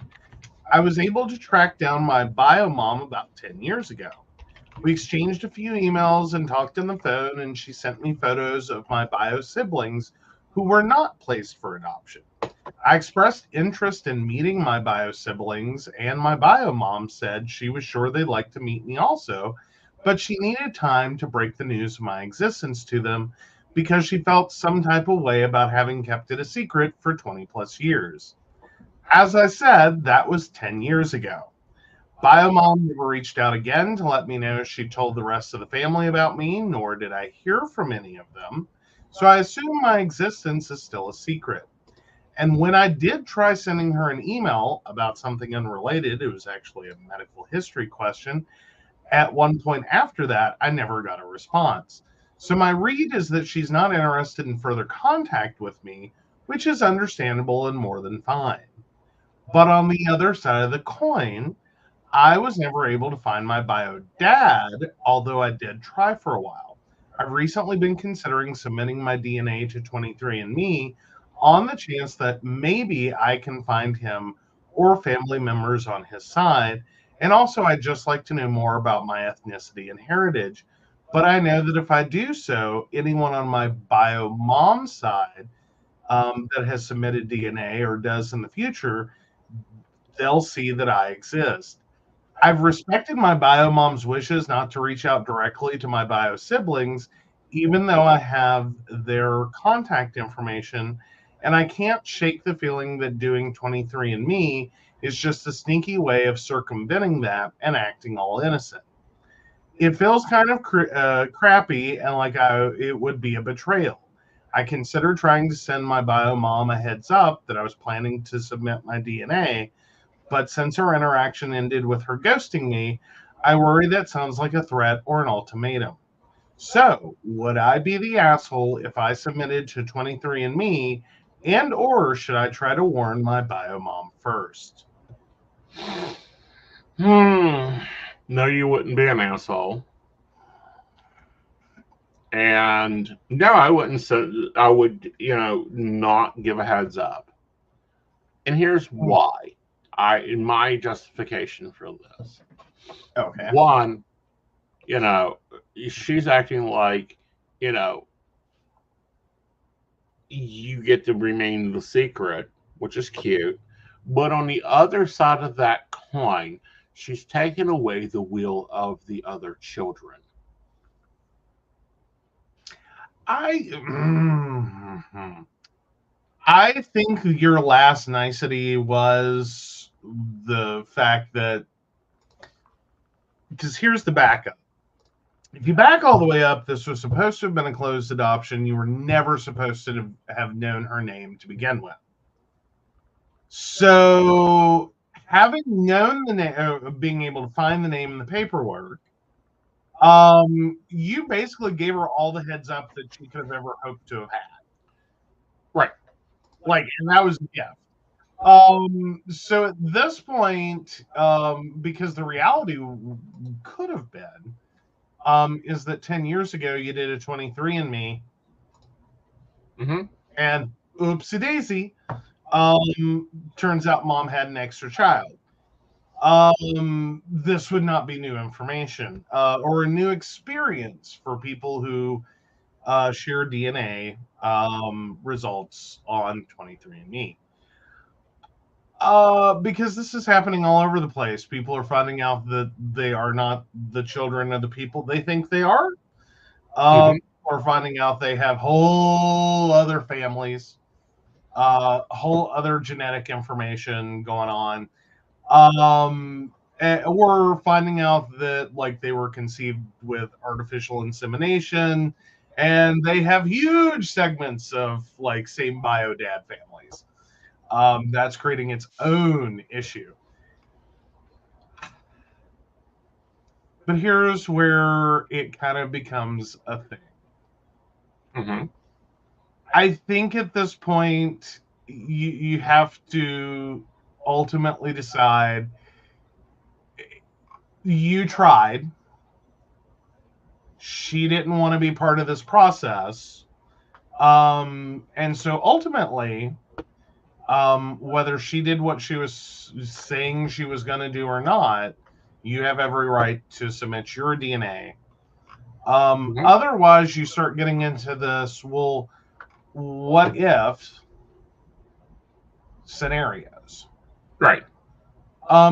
I was able to track down my bio mom about 10 years ago. We exchanged a few emails and talked on the phone, and she sent me photos of my bio siblings who were not placed for adoption. I expressed interest in meeting my bio siblings, and my bio mom said she was sure they'd like to meet me also, but she needed time to break the news of my existence to them because she felt some type of way about having kept it a secret for 20 plus years. As I said, that was 10 years ago. Biomom never reached out again to let me know she told the rest of the family about me, nor did I hear from any of them. So I assume my existence is still a secret. And when I did try sending her an email about something unrelated, it was actually a medical history question. At one point after that, I never got a response. So my read is that she's not interested in further contact with me, which is understandable and more than fine. But on the other side of the coin, I was never able to find my bio dad, although I did try for a while. I've recently been considering submitting my DNA to 23andMe on the chance that maybe I can find him or family members on his side. And also, I'd just like to know more about my ethnicity and heritage. But I know that if I do so, anyone on my bio mom's side that has submitted DNA or does in the future, they'll see that I exist. I've respected my bio mom's wishes not to reach out directly to my bio siblings, even though I have their contact information, and I can't shake the feeling that doing 23andMe is just a sneaky way of circumventing that and acting all innocent. It feels kind of crappy and like it would be a betrayal. I considered trying to send my bio mom a heads up that I was planning to submit my DNA, but since our interaction ended with her ghosting me, I worry that sounds like a threat or an ultimatum. So, would I be the asshole if I submitted to 23andMe, and or should I try to warn my bio mom first? No, you wouldn't be an asshole. And no, I wouldn't. So I would, not give a heads up. And here's why. My justification for this. Okay. One, she's acting like, you get to remain the secret, which is cute. But on the other side of that coin, she's taken away the will of the other children. I think your last nicety was the fact that, because here's the backup. If you back all the way up, this was supposed to have been a closed adoption. You were never supposed to have known her name to begin with. So having known the name, being able to find the name in the paperwork, you basically gave her all the heads up that she could have ever hoped to have had. Right. Like, and that was, yeah. So at this point, because the reality could have been, is that 10 years ago you did a 23andMe, and oopsie daisy, turns out mom had an extra child. This would not be new information or a new experience for people who share DNA results on 23andMe. Because this is happening all over the place. People are finding out that they are not the children of the people they think they are. Or finding out they have whole other families, whole other genetic information going on. Or finding out that like they were conceived with artificial insemination and they have huge segments of like same bio dad families. That's creating its own issue. But here's where it kind of becomes a thing. I think at this point, you have to ultimately decide you tried. She didn't want to be part of this process. And so ultimately, whether she did what she was saying she was going to do or not, you have every right to submit your DNA. Otherwise, you start getting into this, well, what if scenarios. Right.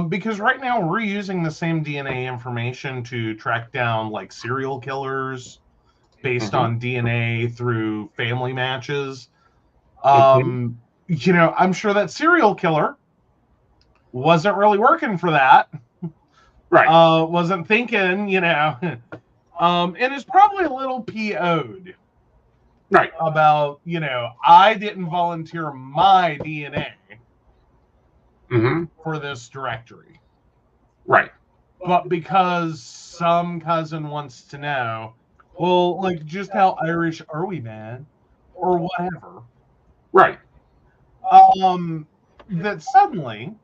Because right now we're using the same DNA information to track down like serial killers based on DNA through family matches. You know, I'm sure that serial killer wasn't really working for that. Right. Wasn't thinking, you know, and is probably a little PO'd. Right. About, you know, I didn't volunteer my DNA for this directory. Right. But because some cousin wants to know, well, like, just how Irish are we, man? Or whatever. Right. That suddenly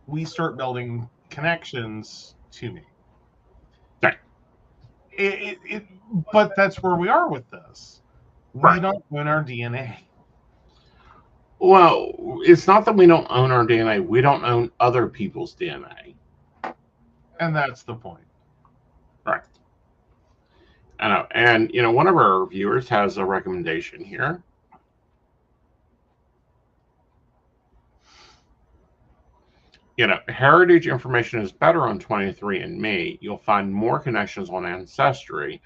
we start building connections to me. Right. But that's where we are with this. Right. We don't own our DNA. Well, it's not that we don't own our DNA. We don't own other people's DNA. And that's the point. Right. I know. And, you know, one of our viewers has a recommendation here. You know, heritage information is better on 23andMe. You'll find more connections on Ancestry.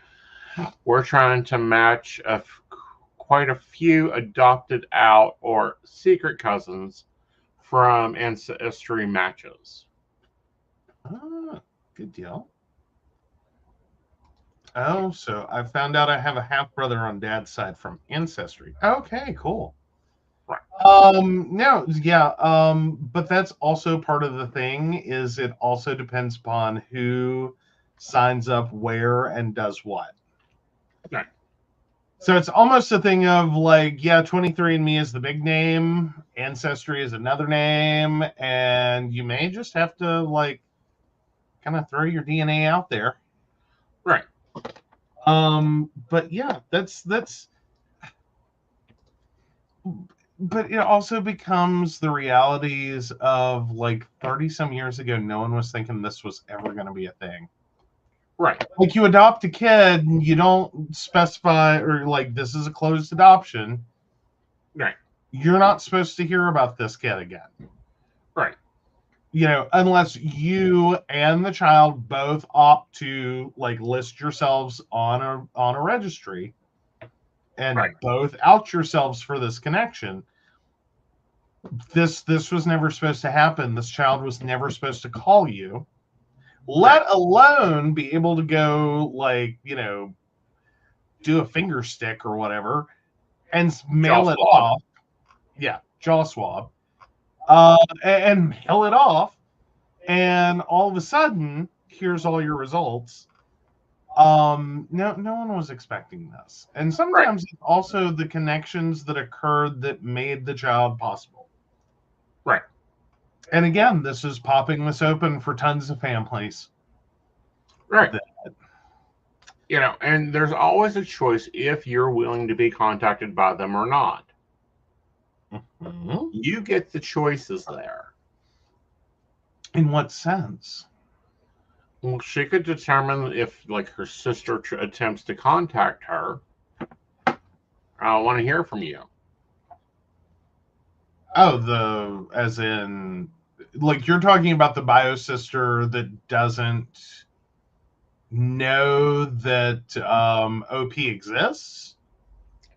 We're trying to match quite a few adopted out or secret cousins from Ancestry matches. Ah, good deal. Oh, so I found out I have a half brother on dad's side from Ancestry. Okay, cool. Right. No, yeah. But that's also part of the thing. Is it also depends upon who signs up where and does what. Right. So it's almost a thing of like, yeah, 23andMe is the big name, Ancestry is another name, and you may just have to like kind of throw your DNA out there. Right. But yeah, that's but it also becomes the realities of like 30 some years ago, no one was thinking this was ever going to be a thing. Right. Like you adopt a kid, you don't specify or like this is a closed adoption. Right. You're not supposed to hear about this kid again. Right. You know, unless you and the child both opt to like list yourselves on a registry and both out yourselves for this connection. This was never supposed to happen. This child was never supposed to call you, let alone be able to go like, you know, do a finger stick or whatever and mail it off. Yeah, jaw swab. And mail it off. And all of a sudden, here's all your results. No one was expecting this. And sometimes it's also the connections that occurred that made the child possible. Right. And again, this is popping this open for tons of families. Right. You know, and there's always a choice if you're willing to be contacted by them or not. Mm-hmm. You get the choices there. In what sense? Well, she could determine if, like, her sister attempts to contact her. I want to hear from you. Oh, as in, like, you're talking about the bio sister that doesn't know that OP exists?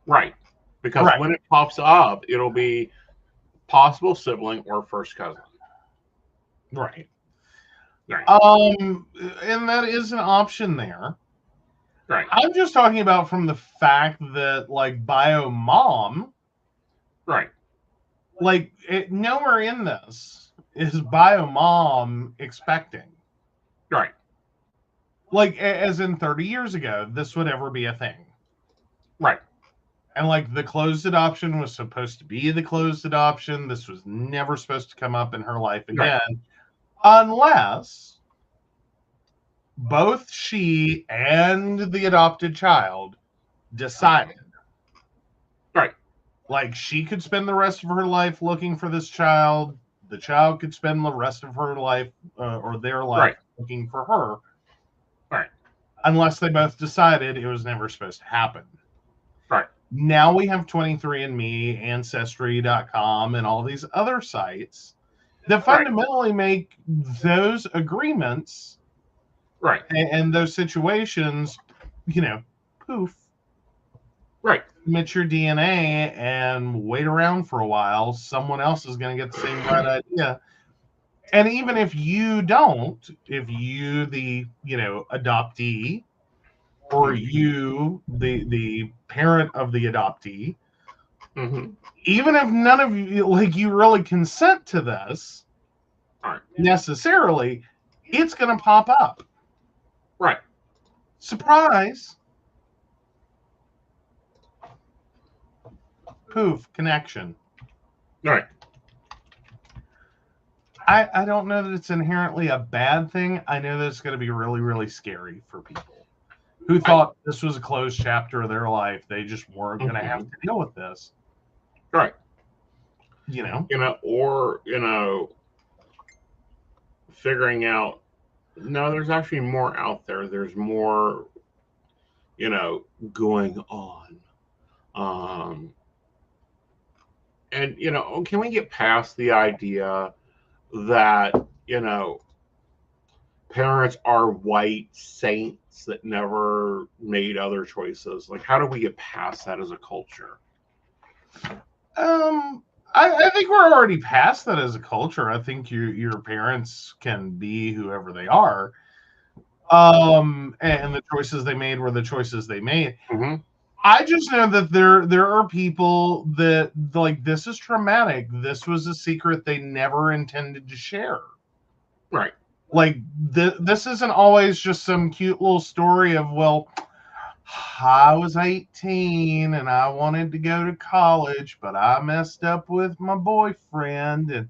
Right. Because when it pops up, it'll be possible sibling or first cousin. Right. Right. And that is an option there. Right. I'm just talking about from the fact that, like, bio mom, right, like, nowhere in this is bio mom expecting. Right. Like, as in 30 years ago, this would ever be a thing. Right. And, like, the closed adoption was supposed to be the closed adoption. This was never supposed to come up in her life again. Right. Unless both she and the adopted child decided. Right. Like, she could spend the rest of her life looking for this child. The child could spend the rest of her life or their life looking for her. Right. Unless they both decided it was never supposed to happen. Right. Now we have 23andMe, Ancestry.com, and all these other sites that fundamentally make those agreements and those situations, you know, poof. Right. Submit your DNA and wait around for a while. Someone else is going to get the same right idea. And even if you don't, if you, the, you know, adoptee, or you, the parent of the adoptee, even if none of you, like, you really consent to this necessarily, it's going to pop up. Right. Surprise. Poof, connection. Right. I don't know that it's inherently a bad thing. I know that it's going to be really, really scary for people who thought this was a closed chapter of their life. They just weren't going to have to deal with this. Right. You know? Or, figuring out, no, there's actually more out there. There's more, going on. And, can we get past the idea that, parents are white saints that never made other choices? Like, how do we get past that as a culture? I think we're already past that as a culture. I think your parents can be whoever they are. And the choices they made were the choices they made. Mm-hmm. I just know that there are people that, like, this is traumatic. This was a secret they never intended to share. Right. Like, this isn't always just some cute little story of, well, I was 18 and I wanted to go to college, but I messed up with my boyfriend. And,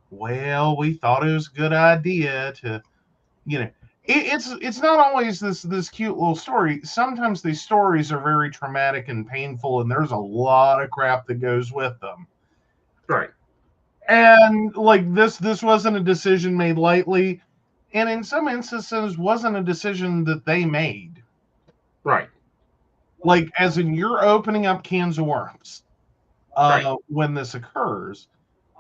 well, we thought it was a good idea to, it's not always this cute little story. Sometimes these stories are very traumatic and painful, and there's a lot of crap that goes with them. Right. And, like, this wasn't a decision made lightly, and in some instances wasn't a decision that they made. Right. Like, as in, you're opening up cans of worms when this occurs.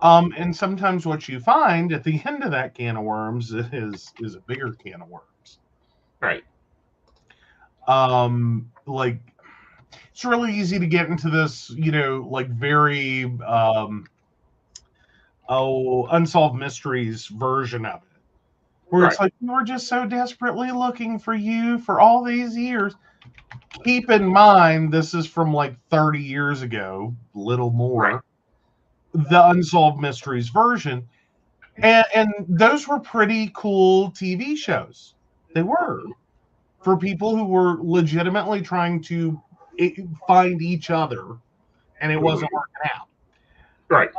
And sometimes what you find at the end of that can of worms is a bigger can of worms. Right. Like, it's really easy to get into this, like, very unsolved mysteries version of it, where it's like, we were just so desperately looking for you for all these years. Keep in mind, this is from like 30 years ago, little more. Right. The Unsolved Mysteries version. And those were pretty cool TV shows. They were. For people who were legitimately trying to find each other, and it wasn't working out. Right.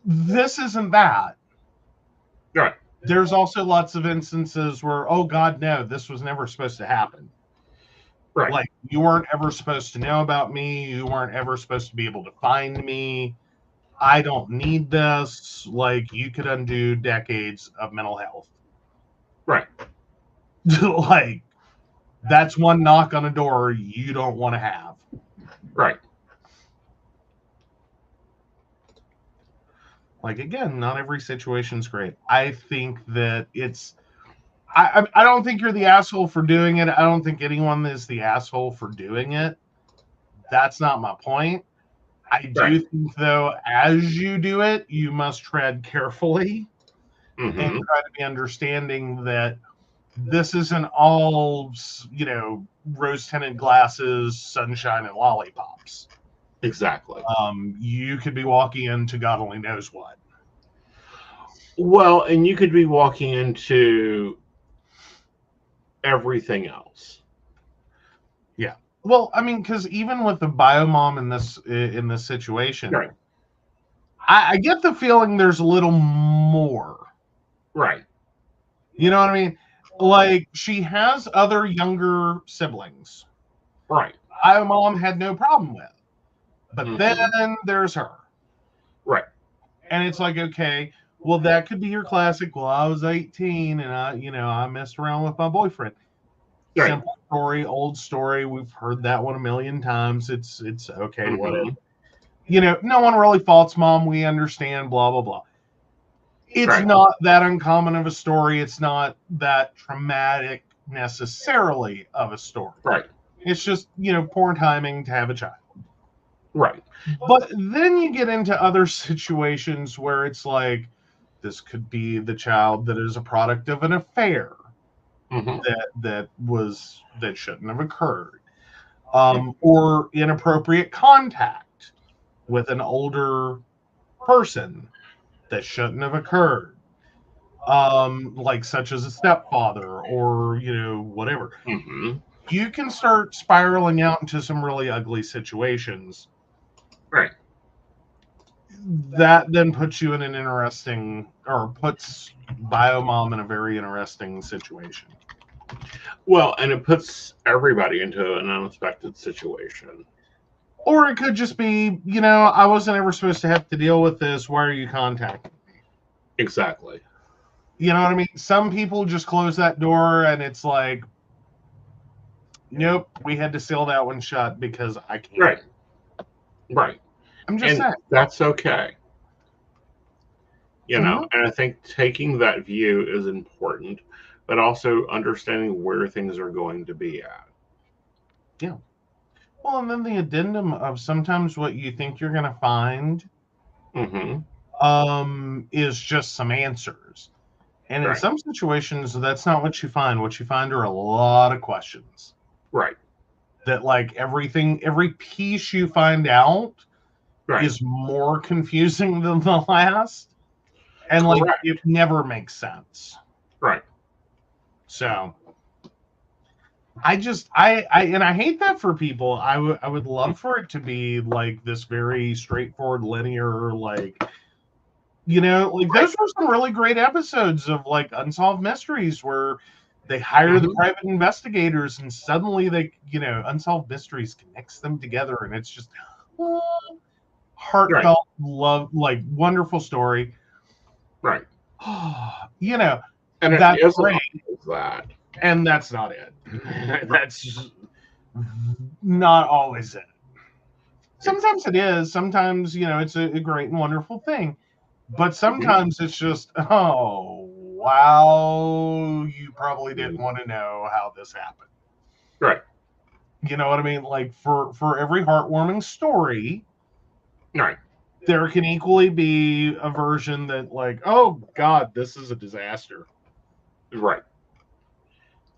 this isn't that. Right. There's also lots of instances where, oh God, no, this was never supposed to happen. Right. Like, you weren't ever supposed to know about me. You weren't ever supposed to be able to find me. I don't need this. Like, you could undo decades of mental health. Right. Like, that's one knock on a door you don't want to have. Right. Like, again, not every situation's great. I think that it's... I don't think you're the asshole for doing it. I don't think anyone is the asshole for doing it. That's not my point. I do think, though, as you do it, you must tread carefully and try to be understanding that this isn't all, rose-tinted glasses, sunshine, and lollipops. Exactly. You could be walking into God only knows what. Well, and you could be walking into everything else. Yeah. Well, I mean, because even with the biomom in this situation, right. I get the feeling there's a little more. Right. You know what I mean? Like, she has other younger siblings. Right. Biomom had no problem with. But then there's her. Right. And it's like, okay, well, that could be your classic. Well, I was 18 and I messed around with my boyfriend. Right. Simple story, old story. We've heard that one a million times. It's okay, whatever. No one really faults mom. We understand, blah, blah, blah. It's not that uncommon of a story. It's not that traumatic necessarily of a story. Right. It's just, poor timing to have a child. Right. But then you get into other situations where it's like, this could be the child that is a product of an affair that shouldn't have occurred, or inappropriate contact with an older person that shouldn't have occurred, like such as a stepfather or whatever. You can start spiraling out into some really ugly situations. Right. That then puts you in an interesting, or puts biomom in a very interesting situation. Well, and it puts everybody into an unexpected situation. Or it could just be, I wasn't ever supposed to have to deal with this. Why are you contacting me? Exactly. You know what I mean? Some people just close that door and it's like, nope, we had to seal that one shut because I can't. Right. Right. I'm just saying. That's okay. And I think taking that view is important, but also understanding where things are going to be at. Yeah. Well, and then the addendum of sometimes what you think you're going to find is just some answers. And in some situations, that's not what you find. What you find are a lot of questions. Right. That, like, every piece you find out is more confusing than the last. And, like, it never makes sense. Right. So, I hate that for people. I would love for it to be, like, this very straightforward, linear, like, those were some really great episodes of, like, Unsolved Mysteries where they hire the private investigators and suddenly they, Unsolved Mysteries connects them together and it's just heartfelt love, like, wonderful story. Right. And that's great. That. And that's not it. That's not always it. Sometimes it is. Sometimes, it's a great and wonderful thing. But sometimes it's just, oh, wow, you probably didn't want to know how this happened. Right. You know what I mean? Like, for every heartwarming story, right, there can equally be a version that, like, oh, God, this is a disaster. Right.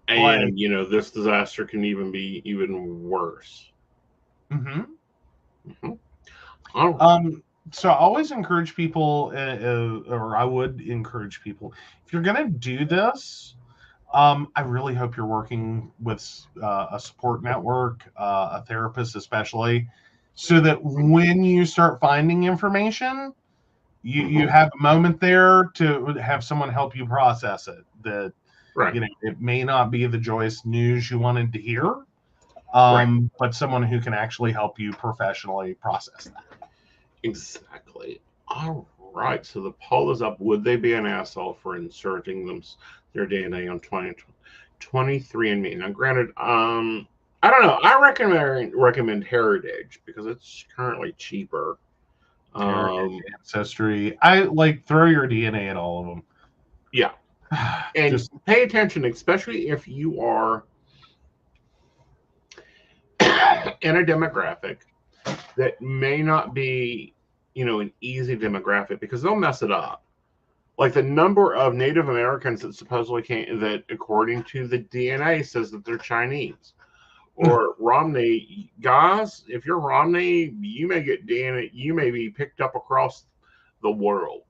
And, this disaster can even be even worse. So I always encourage people, or I would encourage people, if you're going to do this, I really hope you're working with a support network, a therapist especially, so that when you start finding information, you have a moment there to have someone help you process it. That it may not be the joyous news you wanted to hear, but someone who can actually help you professionally process that. Exactly. All right. So the poll is up. Would they be an asshole for inserting their DNA on 23andMe? Now, granted, I don't know. I recommend Heritage because it's currently cheaper. Ancestry. I throw your DNA at all of them. Yeah. And just pay attention, especially if you are in a demographic that may not be, an easy demographic, because they'll mess it up. Like the number of Native Americans that supposedly that according to the DNA says that they're Chinese. Or Romney, guys, if you're Romney, you may get DNA, you may be picked up across the world.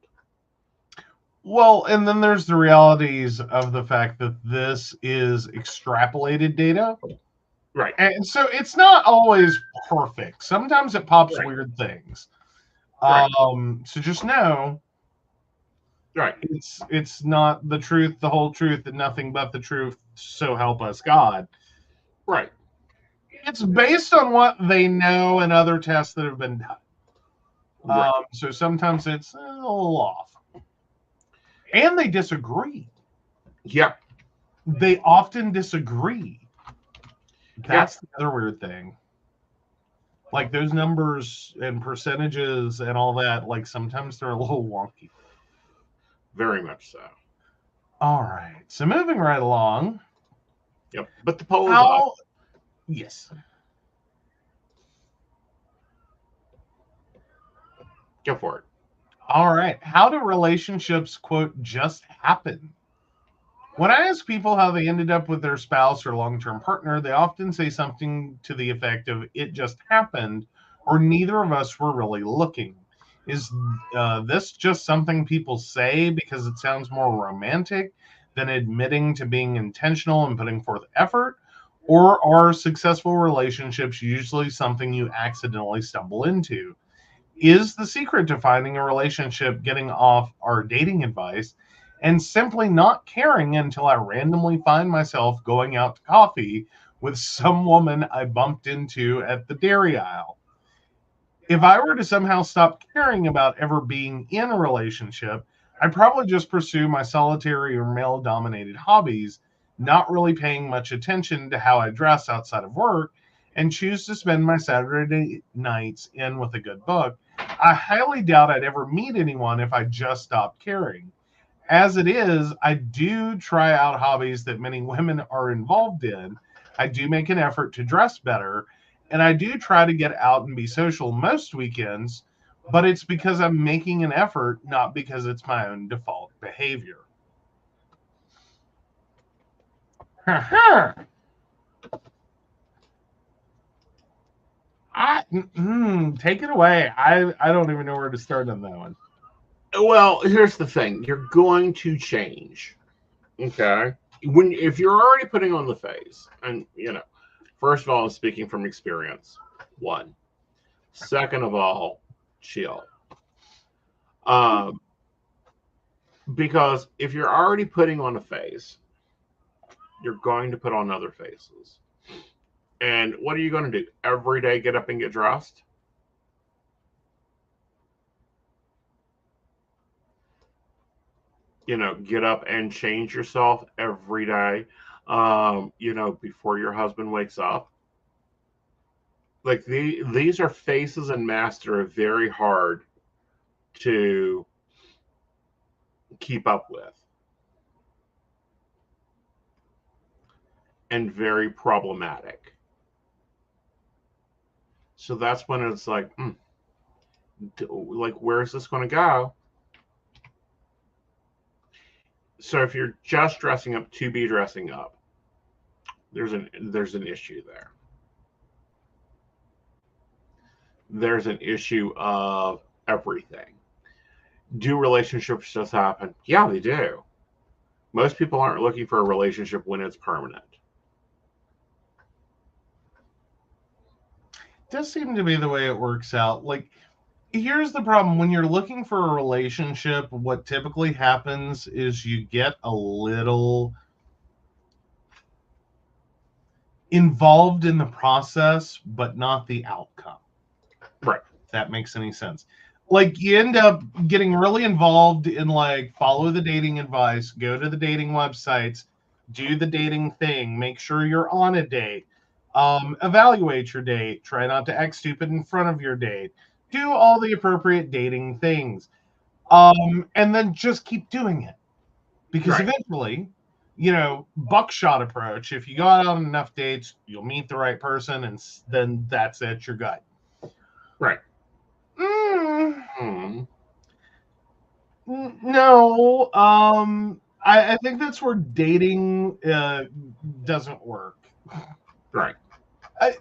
Well, and then there's the realities of the fact that this is extrapolated data. Right. And so it's not always perfect. Sometimes it pops weird things. Right. So just know, it's not the truth, the whole truth, and nothing but the truth, so help us God. Right. It's based on what they know and other tests that have been done. Right. So sometimes it's a little off. And they disagree. Yeah. They often disagree. That's the other weird thing. Like those numbers and percentages and all that, sometimes they're a little wonky. Very much so. All right. So moving right along. Yep. But the poll is up. Yes. Go for it. All right. How do relationships, quote, just happen? When I ask people how they ended up with their spouse or long-term partner, they often say something to the effect of, it just happened, or neither of us were really looking. Is this just something people say because it sounds more romantic than admitting to being intentional and putting forth effort? Or are successful relationships usually something you accidentally stumble into? Is the secret to finding a relationship getting off our dating advice and simply not caring until I randomly find myself going out to coffee with some woman I bumped into at the dairy aisle? If I were to somehow stop caring about ever being in a relationship, I'd probably just pursue my solitary or male-dominated hobbies, not really paying much attention to how I dress outside of work, and choose to spend my Saturday nights in with a good book. I highly doubt I'd ever meet anyone if I just stopped caring. As it is, I do try out hobbies that many women are involved in. I do make an effort to dress better, and I do try to get out and be social most weekends, but it's because I'm making an effort, not because it's my own default behavior. Take it away. I don't even know where to start on that one. Well, here's the thing. You're going to change. Okay? If you're already putting on the face, and, first of all, I'm speaking from experience. One. Second of all, chill. Because if you're already putting on a face, you're going to put on other faces. And what are you going to do? Every day get up and get dressed? Get up and change yourself every day, before your husband wakes up. Like these are faces and masks that are very hard to keep up with. And very problematic. So that's when it's like, where's this going to go? So if you're just dressing up to be dressing up, there's an issue there. There's an issue of everything. Do relationships just happen? Yeah, they do. Most people aren't looking for a relationship when it's permanent. Does seem to be the way it works out. here's the problem. When you're looking for a relationship, what typically happens is you get a little involved in the process, but not the outcome. Right. If that makes any sense. Like, you end up getting really involved in, like, follow the dating advice, go to the dating websites, do the dating thing, make sure you're on a date, evaluate your date, try not to act stupid in front of your date, do all the appropriate dating things, and then just keep doing it. Because eventually, buckshot approach, if you go out on enough dates, you'll meet the right person, and then that's it, you're good. Right. No, I think that's where dating doesn't work. Right. I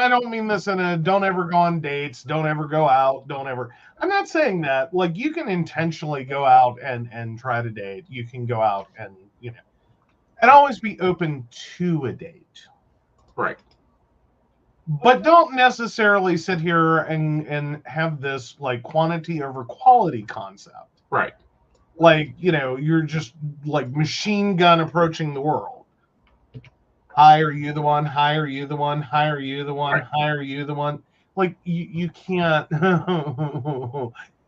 don't mean this in a don't ever go on dates, don't ever go out, don't ever. I'm not saying that. Like, you can intentionally go out and try to date. You can go out and and always be open to a date. Right. But don't necessarily sit here and have this, like, quantity over quality concept. Right. Like, you're just like machine gun approaching the world. Hi, are you the one? Hi, are you the one? Hi, are you the one? Right. Hi, are you the one? Like, you can't.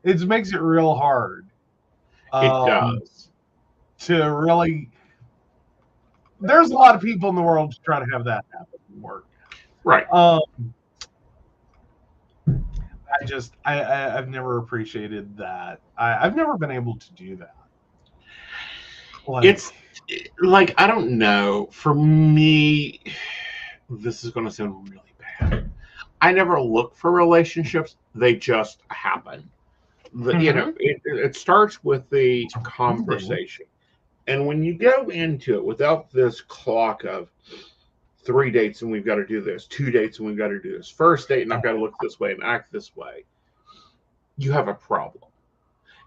It makes it real hard. It does. To really. There's a lot of people in the world to try to have that happen and work. Right. I've never appreciated that. I've never been able to do that. Like, it's like, I don't know. For me, this is going to sound really bad. I never look for relationships. They just happen. It starts with the conversation. And when you go into it without this clock of 3 dates and we've got to do this, 2 dates and we've got to do this, first date and I've got to look this way and act this way, you have a problem.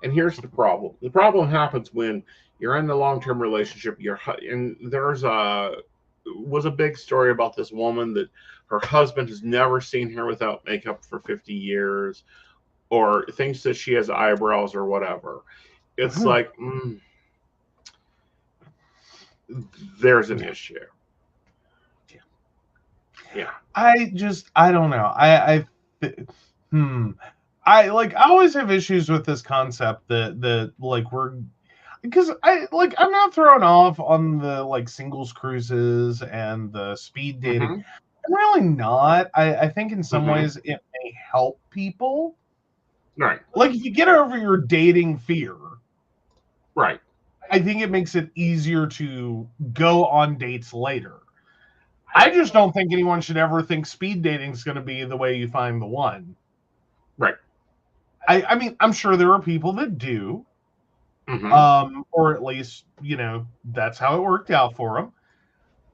And here's the problem. The problem happens when you're in the long-term relationship. And was a big story about this woman that her husband has never seen her without makeup for 50 years, or thinks that she has eyebrows or whatever. It's like, there's an issue. Yeah. I don't know. I always have issues with this concept that like because I'm not thrown off on the, like, singles cruises and the speed dating. I'm really not. I think in some ways it may help people. Right. Like, if you get over your dating fear, right, I think it makes it easier to go on dates later. I just don't think anyone should ever think speed dating is going to be the way you find the one. Right. I mean, I'm sure there are people that do, or at least, that's how it worked out for them.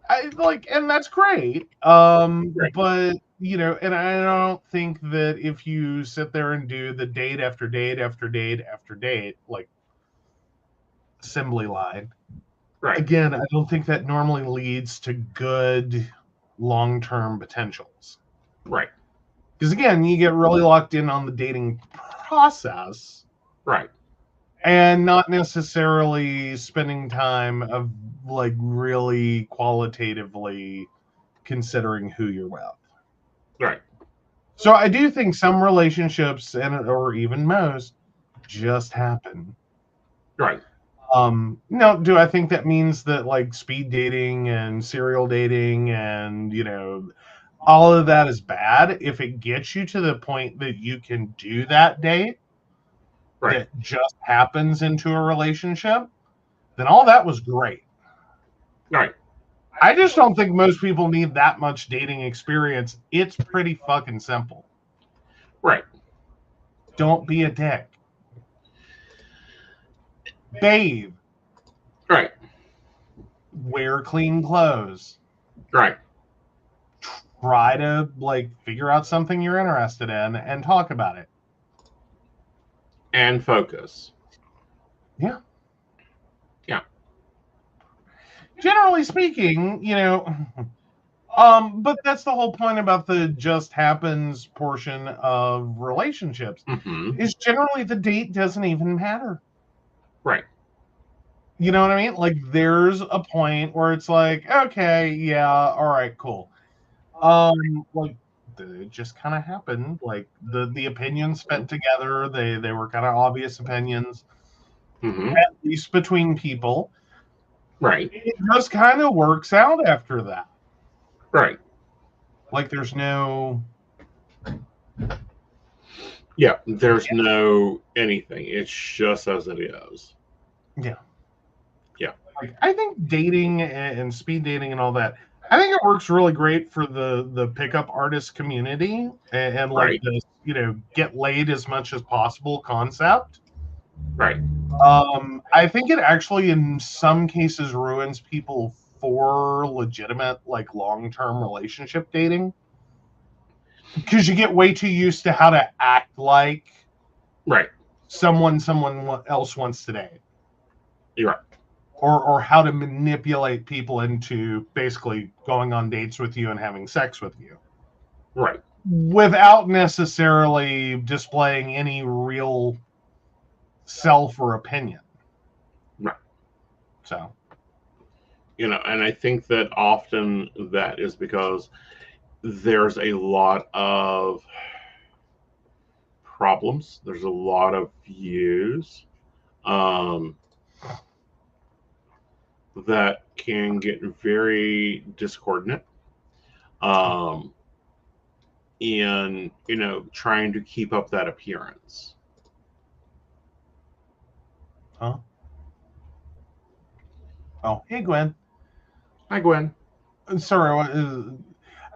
And that's great. But, and I don't think that if you sit there and do the date after date after date after date, like assembly line, right. Again, I don't think that normally leads to good long-term potentials. Right. Because, again, you get really locked in on the dating process. Right. And not necessarily spending time of, like, really qualitatively considering who you're with. Right. So I do think some relationships, or even most, just happen. Right. No, do I think that means that, like, speed dating and serial dating and, all of that is bad? If it gets you to the point that you can do that date, that just happens into a relationship, then all that was great. Right. I just don't think most people need that much dating experience. It's pretty fucking simple. Right. Don't be a dick. Bathe. Right. Wear clean clothes. Right. Try to, like, figure out something you're interested in and talk about it. And focus. Yeah. Yeah. Generally speaking, But that's the whole point about the just happens portion of relationships. Is generally the date doesn't even matter. Right. You know what I mean? Like there's a point where it's like, okay, yeah, all right, cool. Like it just kind of happened. Like the opinions spent together, they were kind of obvious opinions, at least between people. Right. It just kind of works out after that. Right. Like there's no. Yeah, there's no anything. It's just as it is. Yeah. Yeah. Like, I think dating and speed dating and all that, I think it works really great for the pickup artist community and like Right. this, get laid as much as possible concept. Right. I think it actually in some cases ruins people for legitimate, like long-term relationship dating. Because you get way too used to how to act like someone else wants to date. You're right. Or how to manipulate people into basically going on dates with you and having sex with you. Right. Without necessarily displaying any real self or opinion. Right. So. And I think that often that is because there's a lot of problems. There's a lot of views that can get very discordant. In trying to keep up that appearance. Huh? Oh, hey, Gwen. Hi, Gwen. Sorry.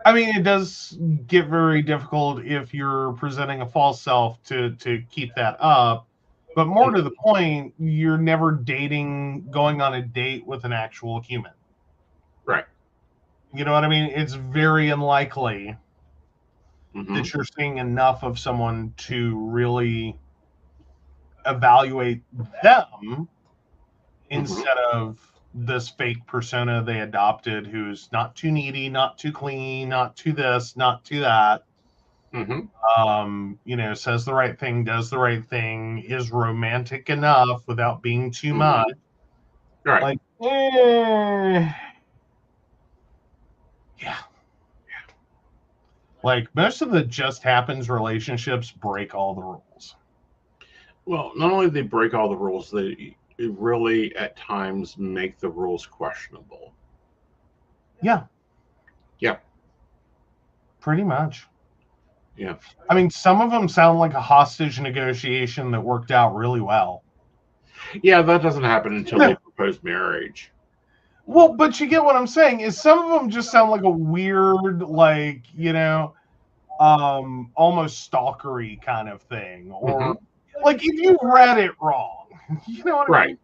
I mean, it does get very difficult if you're presenting a false self to keep that up. But more to the point, you're never going on a date with an actual human. Right. You know what I mean? It's very unlikely that you're seeing enough of someone to really evaluate them instead of this fake persona they adopted who's not too needy, not too clingy, not too this, not too that. Says the right thing, does the right thing, is romantic enough without being too much. Right. Like, yeah. Like most of the just happens relationships break all the rules. Well, not only do they break all the rules, they really at times make the rules questionable. Yeah. Yeah. Pretty much. Yeah. I mean, some of them sound like a hostage negotiation that worked out really well. Yeah, that doesn't happen until they propose marriage. Well, but you get what I'm saying, is some of them just sound like a weird, like, almost stalkery kind of thing. Or, like, if you read it wrong, you know what I mean?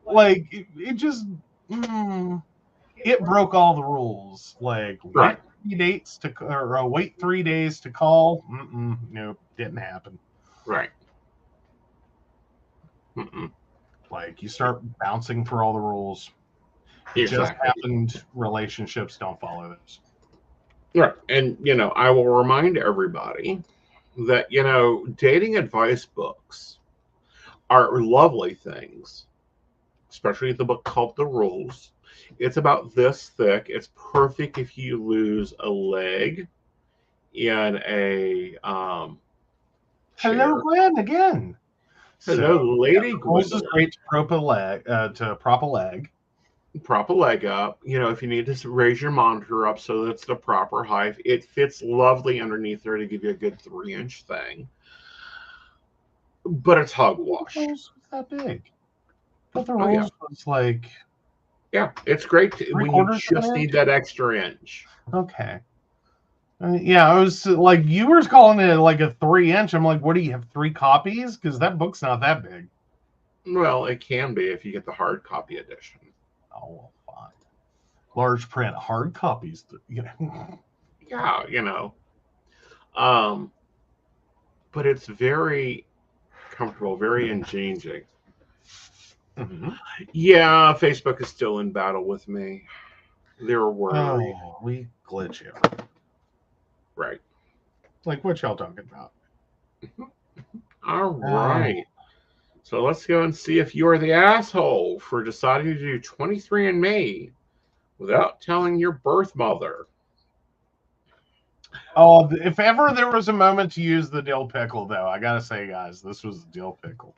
Like, it just, it broke all the rules. Like, wait 3 days to call. Nope, didn't happen. Right. Like, you start bouncing for all the rules. Exactly. Just happened. Relationships don't follow those. Right. And, I will remind everybody that, dating advice books are lovely things, especially the book called The Rules. It's about this thick. It's perfect if you lose a leg in a Hello, Gwen, again. Hello, Lady Gwen. Rules is great to prop a leg. Prop a leg up. If you need to raise your monitor up so that's the proper height, it fits lovely underneath there to give you a good 3-inch thing. But it's hogwash. It's that big. But the rules was like. Yeah, it's great when you just need that extra inch. Okay. Yeah, I was like, you were calling it like a 3-inch. I'm like, what do you have, 3 copies? Because that book's not that big. Well, it can be if you get the hard copy edition. Oh, well, fine. Large print, hard copies. Yeah, but it's very comfortable, very engaging. Yeah, Facebook is still in battle with me. They're worried. Oh, we glitch here. Right. Like, what y'all talking about? All right. So let's go and see if you're the asshole for deciding to do 23andMe without telling your birth mother. Oh, if ever there was a moment to use the dill pickle, though, I gotta say, guys, this was the dill pickle.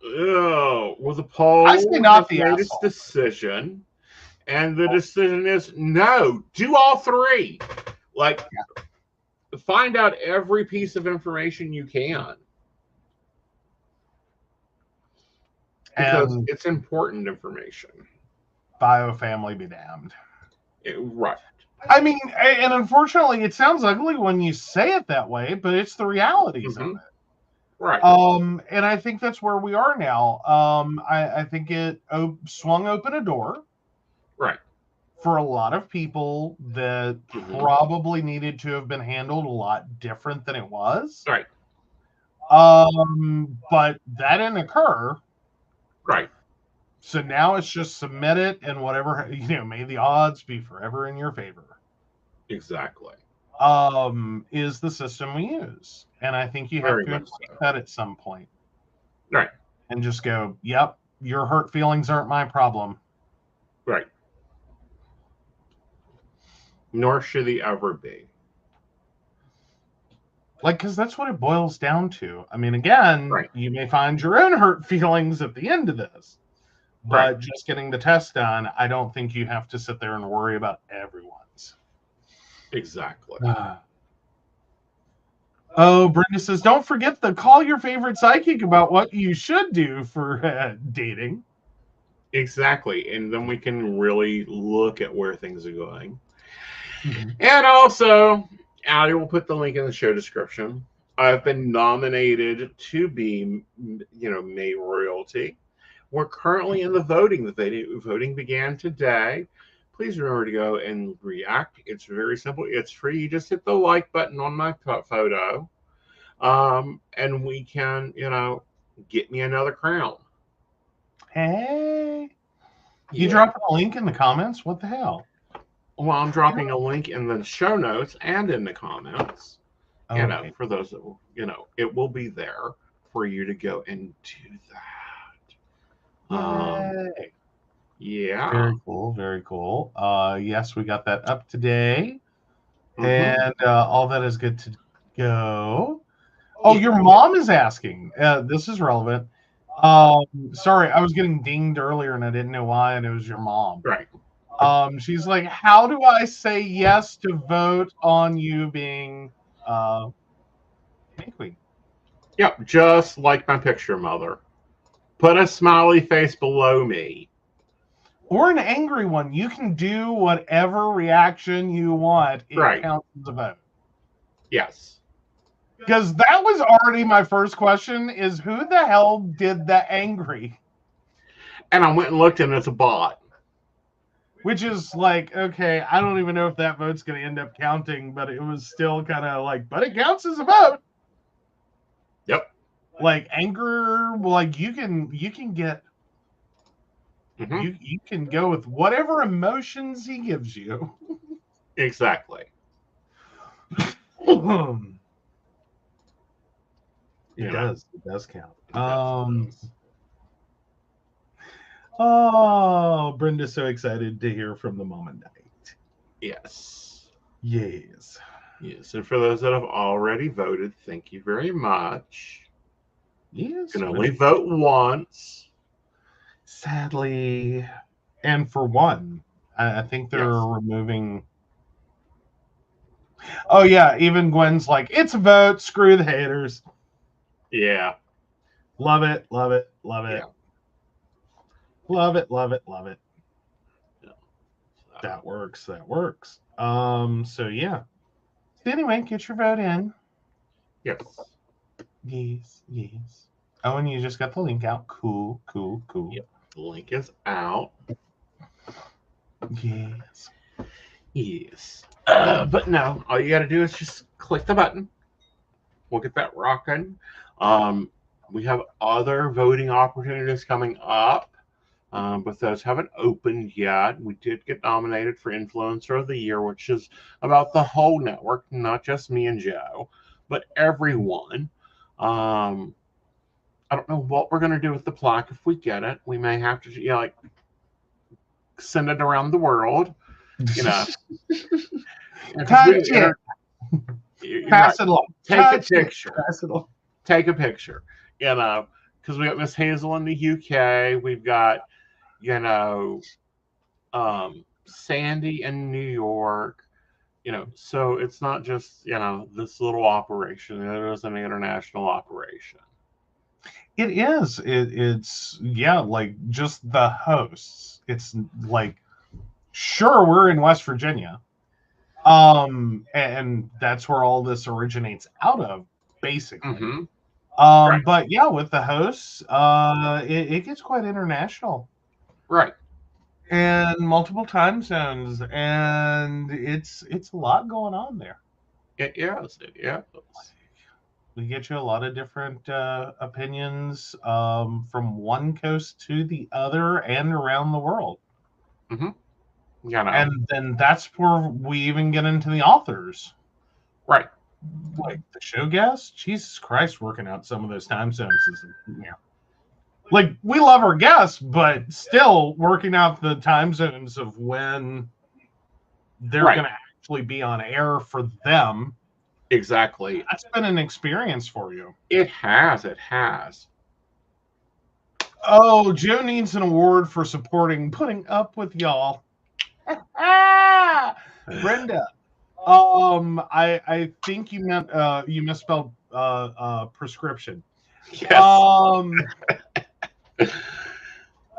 Oh, well, the poll I say not the made its asshole. decision, and the decision is no. Do all three. Like, find out every piece of information you can. Because it's important information. Biofamily be damned. Right. I mean, and unfortunately, it sounds ugly when you say it that way, but it's the realities of it. Right. And I think that's where we are now. I think it swung open a door. Right. For a lot of people that probably needed to have been handled a lot different than it was. Right. But that didn't occur. Right. So now it's just submit it, and whatever, may the odds be forever in your favor. Exactly. Is the system we use. And I think you have Very to much accept so. that at some point. Right. And just go, yep, your hurt feelings aren't my problem. Right. Nor should they ever be. Like, because that's what it boils down to. I mean, again, you may find your own hurt feelings at the end of this. But just getting the test done, I don't think you have to sit there and worry about everyone's. Exactly. Oh, Brenda says, don't forget to call your favorite psychic about what you should do for dating. Exactly. And then we can really look at where things are going. And also, Addie will put the link in the show description. I've been nominated to be, May Royalty. We're currently in the voting. The voting began today. Please remember to go and react. It's very simple. It's free. You just hit the like button on my photo. And we can, get me another crown. Hey. You dropping a link in the comments? What the hell? Well, I'm dropping a link in the show notes and in the comments. Okay. For those that will, it will be there for you to go and do that. Yeah. Very cool. Very cool. Yes, we got that up today. And all that is good to go. Oh, your mom is asking. This is relevant. Sorry, I was getting dinged earlier and I didn't know why, and it was your mom. Right. She's like, how do I say yes to vote on you being queen? Yep, just like my picture, Mother. Put a smiley face below me. Or an angry one. You can do whatever reaction you want. It counts as a vote. Yes. Because that was already my first question, is who the hell did the angry? And I went and looked, and it's a bot. Which is like, okay, I don't even know if that vote's going to end up counting, but it was still kind of like, but it counts as a vote. Yep. Like anger, like you can get, you can go with whatever emotions he gives you. Exactly. It does count. Oh, Brenda's so excited to hear from the mom and night. Yes. Yes. Yes. And for those that have already voted, thank you very much. Yes. You can only vote once. Sadly. And for one, I think they're removing. Oh, yeah. Even Gwen's like, it's a vote. Screw the haters. Yeah. Love it. Love it. Love it. Yeah. Love it. Love it. Love it. Yeah. That works. That works. So, yeah. Anyway, get your vote in. Yes. Yes. Yes. Oh, and you just got the link out. Cool. Cool. Cool. Yep. The link is out. Yes. Yes. But no, all you got to do is just click the button. We'll get that rocking. We have other voting opportunities coming up. but those haven't opened yet. We did get nominated for Influencer of the Year, which is about the whole network, not just me and Joe, but everyone. I don't know what we're going to do with the plaque if we get it. We may have to, like, send it around the world. Touch it. Pass it along. Take a picture. Pass it along. Take a picture. Because we got Miss Hazel in the UK. We've got, Sandy in New York. So it's not just, this little operation. It is an international operation. It is. It's like just the hosts. It's like, sure, we're in West Virginia, and that's where all this originates out of, basically. Mm-hmm. Right. But yeah, with the hosts, it gets quite international, right? And multiple time zones, and it's a lot going on there. It is. We get you a lot of different opinions from one coast to the other and around the world. Mm-hmm. And then that's where we even get into the authors. Right. Like the show guests, Jesus Christ, working out some of those time zones is, like, we love our guests, but still working out the time zones of when they're going to actually be on air for them. Exactly. That's been an experience for you. It has. Oh, Joe needs an award for putting up with y'all. Brenda. I think you meant you misspelled prescription. Yes.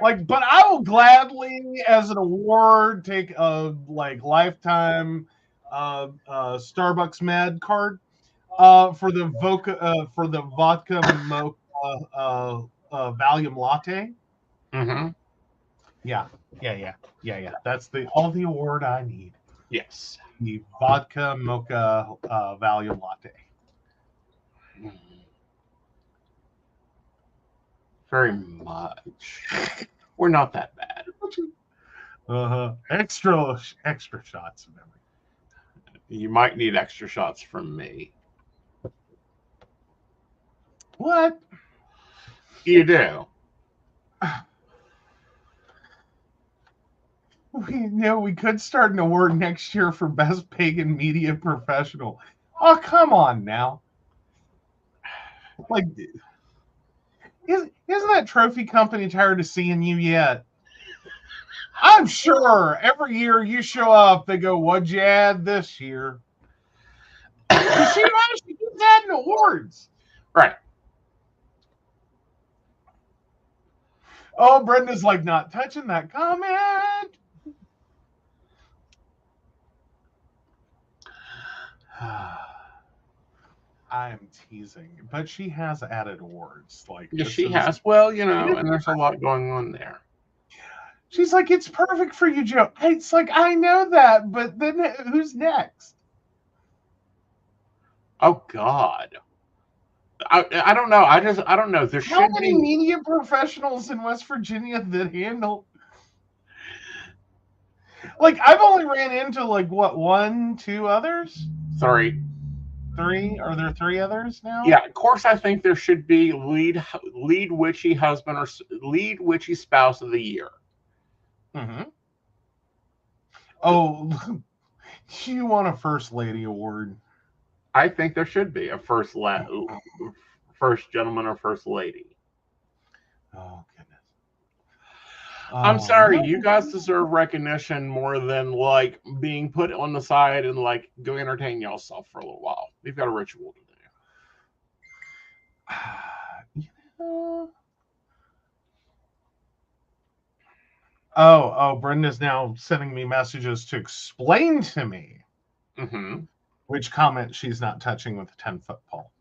But I will gladly, as an award, take a lifetime Starbucks Med card for the vodka mocha Valium latte. Mm-hmm. Yeah. That's all the award I need. Yes. The vodka mocha Valium latte. Very much. We're not that bad. Extra shots of memory. You might need extra shots from me. What? You do. We could start an award next year for best pagan media professional. Oh, come on now. Isn't that trophy company tired of seeing you yet? I'm sure every year you show up, they go, "What'd you add this year?" She actually keeps adding awards. Right. Oh, Brenda's not touching that comment. I'm teasing, but she has added awards. Yes, she has. Well, and there's a lot going on there. She's like, it's perfect for you, Joe. It's like, I know that, but then who's next? Oh God, I don't know. I don't know. There How many media professionals in West Virginia that handle? I've only ran into 1, 2 others. 3. 3? Are there 3 others now? Yeah, of course. I think there should be lead witchy husband or lead witchy spouse of the year. Mm-hmm. Oh, you want a first lady award? I think there should be a first gentleman or first lady. Oh goodness. I'm sorry, you guys deserve recognition more than being put on the side and go entertain yourself for a little while. We've got a ritual to do. Oh, Brenda's now sending me messages to explain to me which comment she's not touching with a 10-foot pole.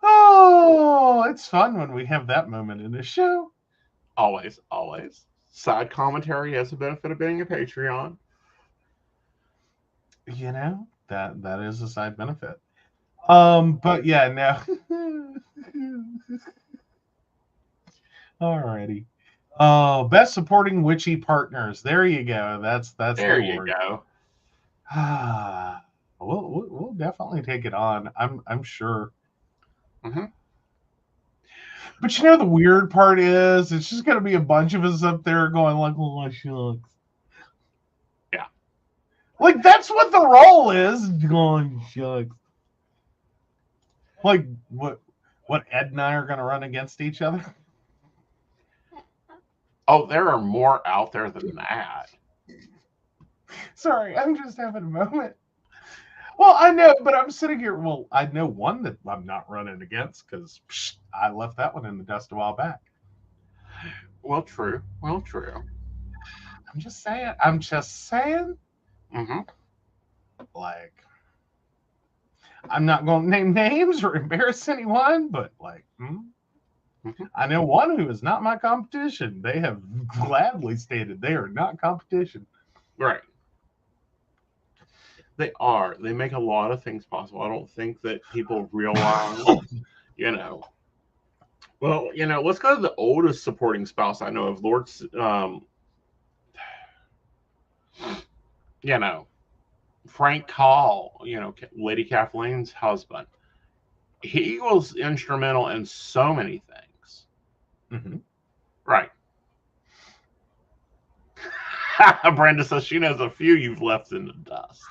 Oh, it's fun when we have that moment in the show. Always. Side commentary has the benefit of being a Patreon. That is a side benefit. But yeah, no. Alrighty. Oh, best supporting witchy partners. There you go. That's there the you award. go. We'll definitely take it on. I'm sure. Mm-hmm. But you know the weird part is it's just gonna be a bunch of us up there going like, "Oh shucks." Yeah. Like that's what the role is. Going shucks. Like what Ed and I are gonna run against each other. Oh, there are more out there than that. Sorry, I'm just having a moment. Well, I know, but I'm sitting here. Well, I know one that I'm not running against because I left that one in the dust a while back. Well, true. Well, true. I'm just saying. I'm just saying. Mm-hmm. Like, I'm not going to name names or embarrass anyone, but like, Mm-hmm. I know one who is not my competition. They have gladly stated they are not competition. Right. They are. They make a lot of things possible. I don't think that people realize, you know. Well, you know, let's go to the oldest supporting spouse I know of, Lord, you know, Frank Call, you know, Lady Kathleen's husband. He was instrumental in so many things. Mm-hmm. Right. Brenda says she knows a few you've left in the dust.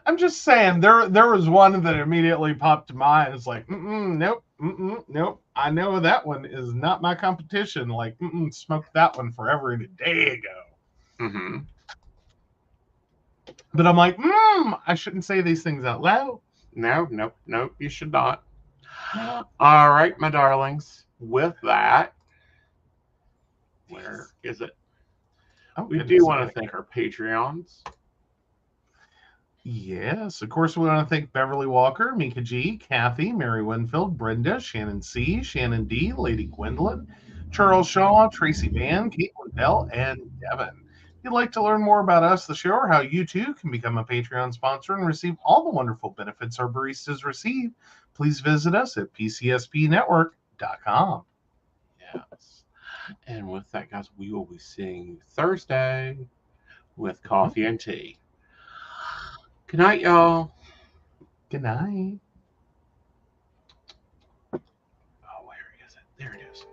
I'm just saying there was one that immediately popped to mind. It's like, nope, nope. I know that one is not my competition. Like, smoked that one forever and a day ago. Mm-hmm. But I'm like, I shouldn't say these things out loud. No, you should not. All right, my darlings. With that, where is it? Oh, we do want to thank our Patreons. Yes, of course, we want to thank Beverly Walker, Mika G, Kathy, Mary Winfield, Brenda, Shannon C, Shannon D, Lady Gwendolyn, Charles Shaw, Tracy Van, Kate Liddell, and Devin. If you'd like to learn more about us, the show, or how you too can become a Patreon sponsor and receive all the wonderful benefits our baristas receive, please visit us at pcspnetwork.com. Yes. And with that, guys, we will be seeing you Thursday with coffee and tea. Good night, y'all. Good night. Oh, where is it? There it is.